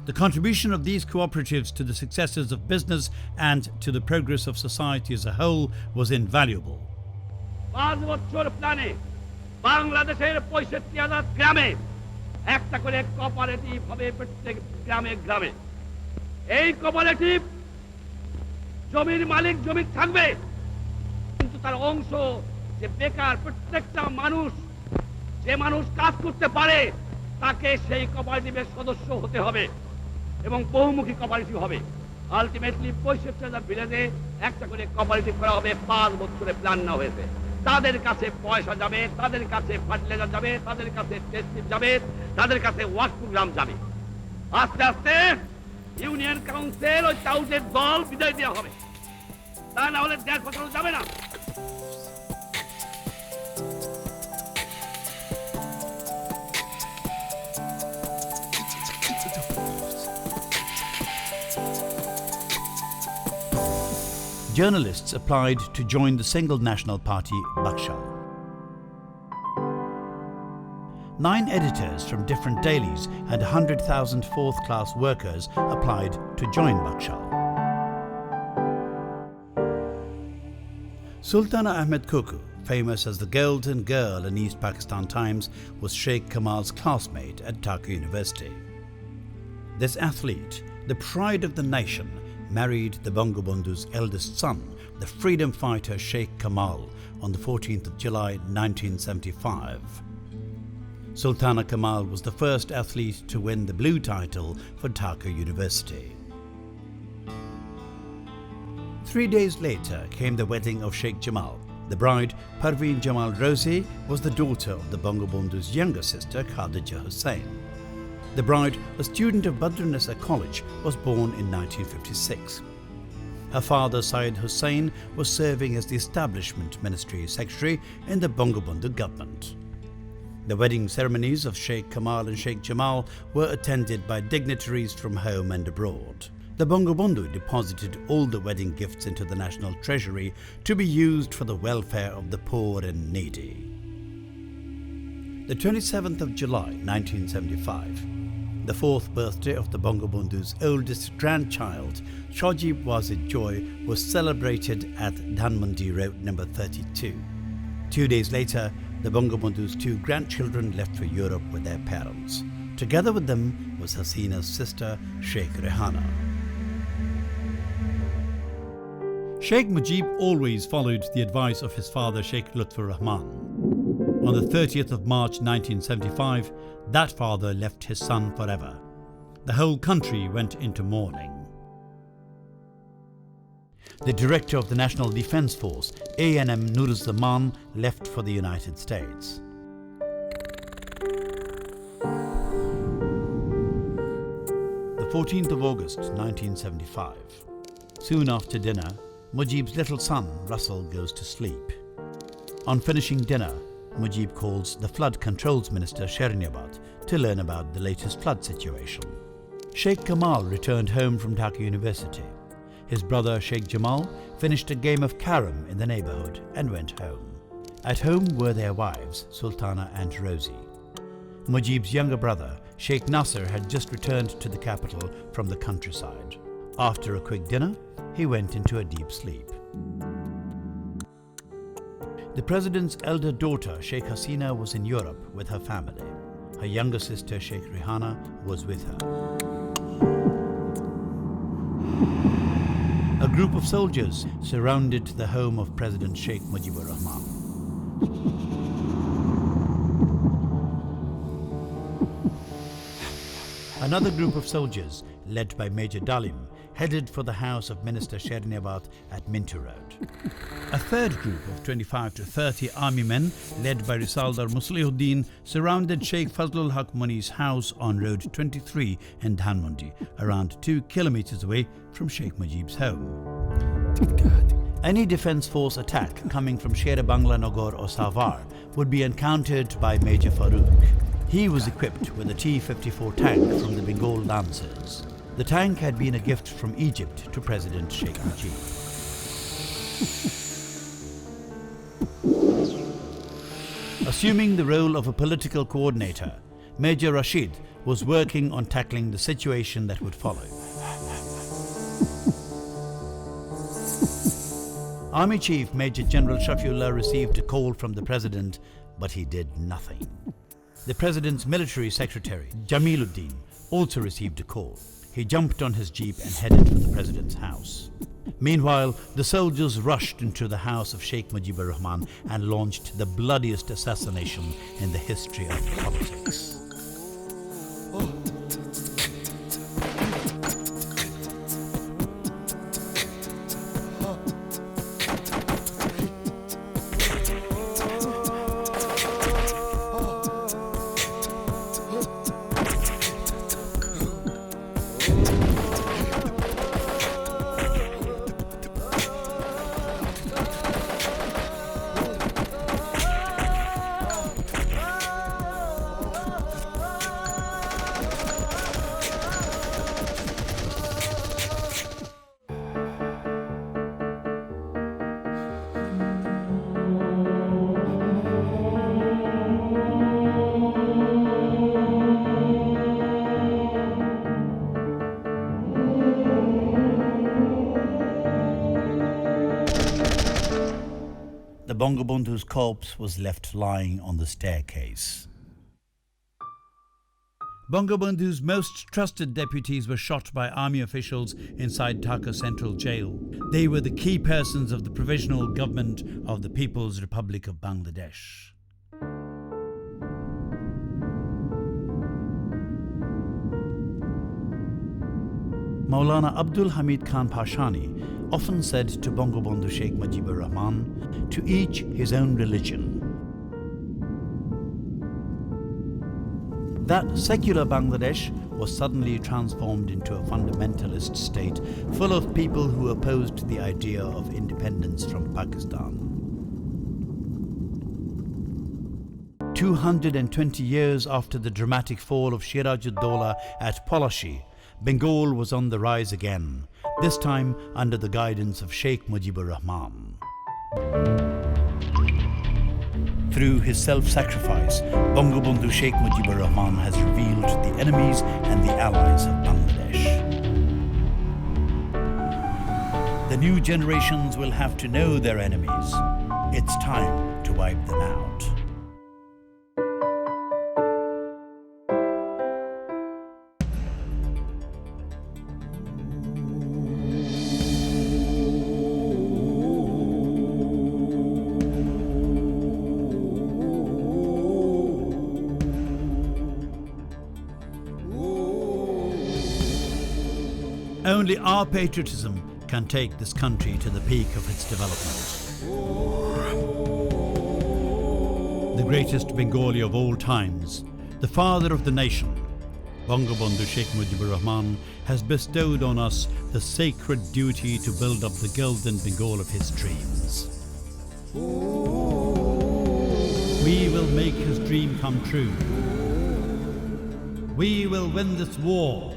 The contribution of these cooperatives to the successes of business and to the progress of society as a whole was invaluable. 5 বছর প্ল্যানে বাংলাদেশের 65,000 গ্রামে একটা করে cooperative হবে প্রত্যেক গ্রামে গ্রামে। এই কোঅপারেটিভ জমির মালিক জমি থাকবে, কিন্তু তার অংশ যে বেকার প্রত্যেকটা মানুষ, যে মানুষ কাজ করতে পারে তাকে সেই কোঅপারেটিভের সদস্য হতে হবে এবং বহুমুখী কোঅপারেটিভ হবে। আলটিমেটলি 65,000 ভিলেজে একটা করে কোঅপারেটিভ করা হবে। 5 বছরে প্ল্যান না হয়েছে। তাদের কাছে পয়সা যাবে, তাদের কাছে ফার্টিলাইজার যাবে, তাদের কাছে টেস্টিভ যাবে, তাদের কাছে ওয়ার্ক প্রোগ্রাম যাবে। আস্তে আস্তে ইউনিয়ন কাউন্সিল ওই টাউটের দল বিদায় দেওয়া হবে, তা না হলে দেশ বাঁচানো যাবে না। Journalists applied to join the single national party, Bakshal. 9 editors from different dailies and 100,000 fourth-class workers applied to join Bakshal. Sultana Ahmed Kuku, famous as the Golden Girl in East Pakistan Times, was Sheikh Kamal's classmate at Dhaka University. This athlete, the pride of the nation, married the Bangabandhu's eldest son, the freedom fighter Sheikh Kamal, on the 14th of July 1975. Sultana Kamal was the first athlete to win the blue title for Dhaka University. 3 days later came the wedding of Sheikh Jamal. The bride, Parveen Jamal Rosi, was the daughter of the Bangabandhu's younger sister, Khadija Hussain. The bride, a student of Badrunnisa College, was born in 1956. Her father, Syed Hussain, was serving as the Establishment Ministry Secretary in the Bangabandhu government. The wedding ceremonies of Sheikh Kamal and Sheikh Jamal were attended by dignitaries from home and abroad. The Bangabandhu deposited all the wedding gifts into the national treasury to be used for the welfare of the poor and needy. The 27th of July 1975, the 4th birthday of the Bangabandhu's oldest grandchild, Shawjeeb Wazid Joy, was celebrated at Dhanmandi Road number 32. 2 days later, the Bangabandhu's 2 grandchildren left for Europe with their parents. Together with them was Hasina's sister, Sheikh Rehana. Sheikh Mujib always followed the advice of his father, Sheikh Lutfur Rahman. On the 30th of March 1975, that father left his son forever. The whole country went into mourning. The director of the National Defence Force, A.N.M. Nuruzzaman, left for the United States. The 14th of August 1975. Soon after dinner, Mujib's little son, Russell, goes to sleep. On finishing dinner, Mujib calls the Flood Controls Minister Sherniabad to learn about the latest flood situation. Sheikh Kamal returned home from Dhaka University. His brother Sheikh Jamal finished a game of carom in the neighbourhood and went home. At home were their wives, Sultana and Rosie. Mujib's younger brother, Sheikh Nasser, had just returned to the capital from the countryside. After a quick dinner, he went into a deep sleep. The president's elder daughter, Sheikh Hasina, was in Europe with her family. Her younger sister, Sheikh Rehana, was with her. A group of soldiers surrounded the home of President Sheikh Mujibur Rahman. Another group of soldiers, led by Major Dalim, headed for the house of Minister Sherniabad at Minto Road. A third group of 25 to 30 army men, led by Risaldar Muslihuddin, surrounded Sheikh Fazlul Haq Muni's house on Road 23 in Dhanmandi, around 2 kilometers away from Sheikh Mujib's home. Any defence force attack coming from Sher Bangla Nagar or Savar would be encountered by Major Farooq. He was equipped with a T-54 tank from the Bengal Lancers. The tank had been a gift from Egypt to President Sheikh Mujib. Assuming the role of a political coordinator, Major Rashed was working on tackling the situation that would follow. Army Chief Major General Shafiullah received a call from the President, but he did nothing. The President's military secretary, Jamiluddin, also received a call. He jumped on his jeep and headed for the President's house. Meanwhile, the soldiers rushed into the house of Sheikh Mujibur Rahman and launched the bloodiest assassination in the history of politics. Bangabandhu's corpse was left lying on the staircase. Bangabandhu's most trusted deputies were shot by army officials inside Dhaka Central Jail. They were the key persons of the provisional government of the People's Republic of Bangladesh. Maulana Abdul Hamid Khan Pashani often said to Bangabandhu Sheikh Mujibur Rahman, "To each his own religion." That secular Bangladesh was suddenly transformed into a fundamentalist state full of people who opposed the idea of independence from Pakistan. 220 years after the dramatic fall of Dawla at Polashi, Bengal was on the rise again, this time under the guidance of Sheikh Mujibur Rahman. Through his self-sacrifice, Bangabandhu Sheikh Mujibur Rahman has revealed the enemies and the allies of Bangladesh. The new generations will have to know their enemies. It's time to wipe them out. Only our patriotism can take this country to the peak of its development. The greatest Bengali of all times, the father of the nation, Bangabandhu Sheikh Mujibur Rahman, has bestowed on us the sacred duty to build up the golden Bengal of his dreams. We will make his dream come true. We will win this war.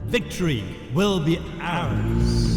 Victory will be ours.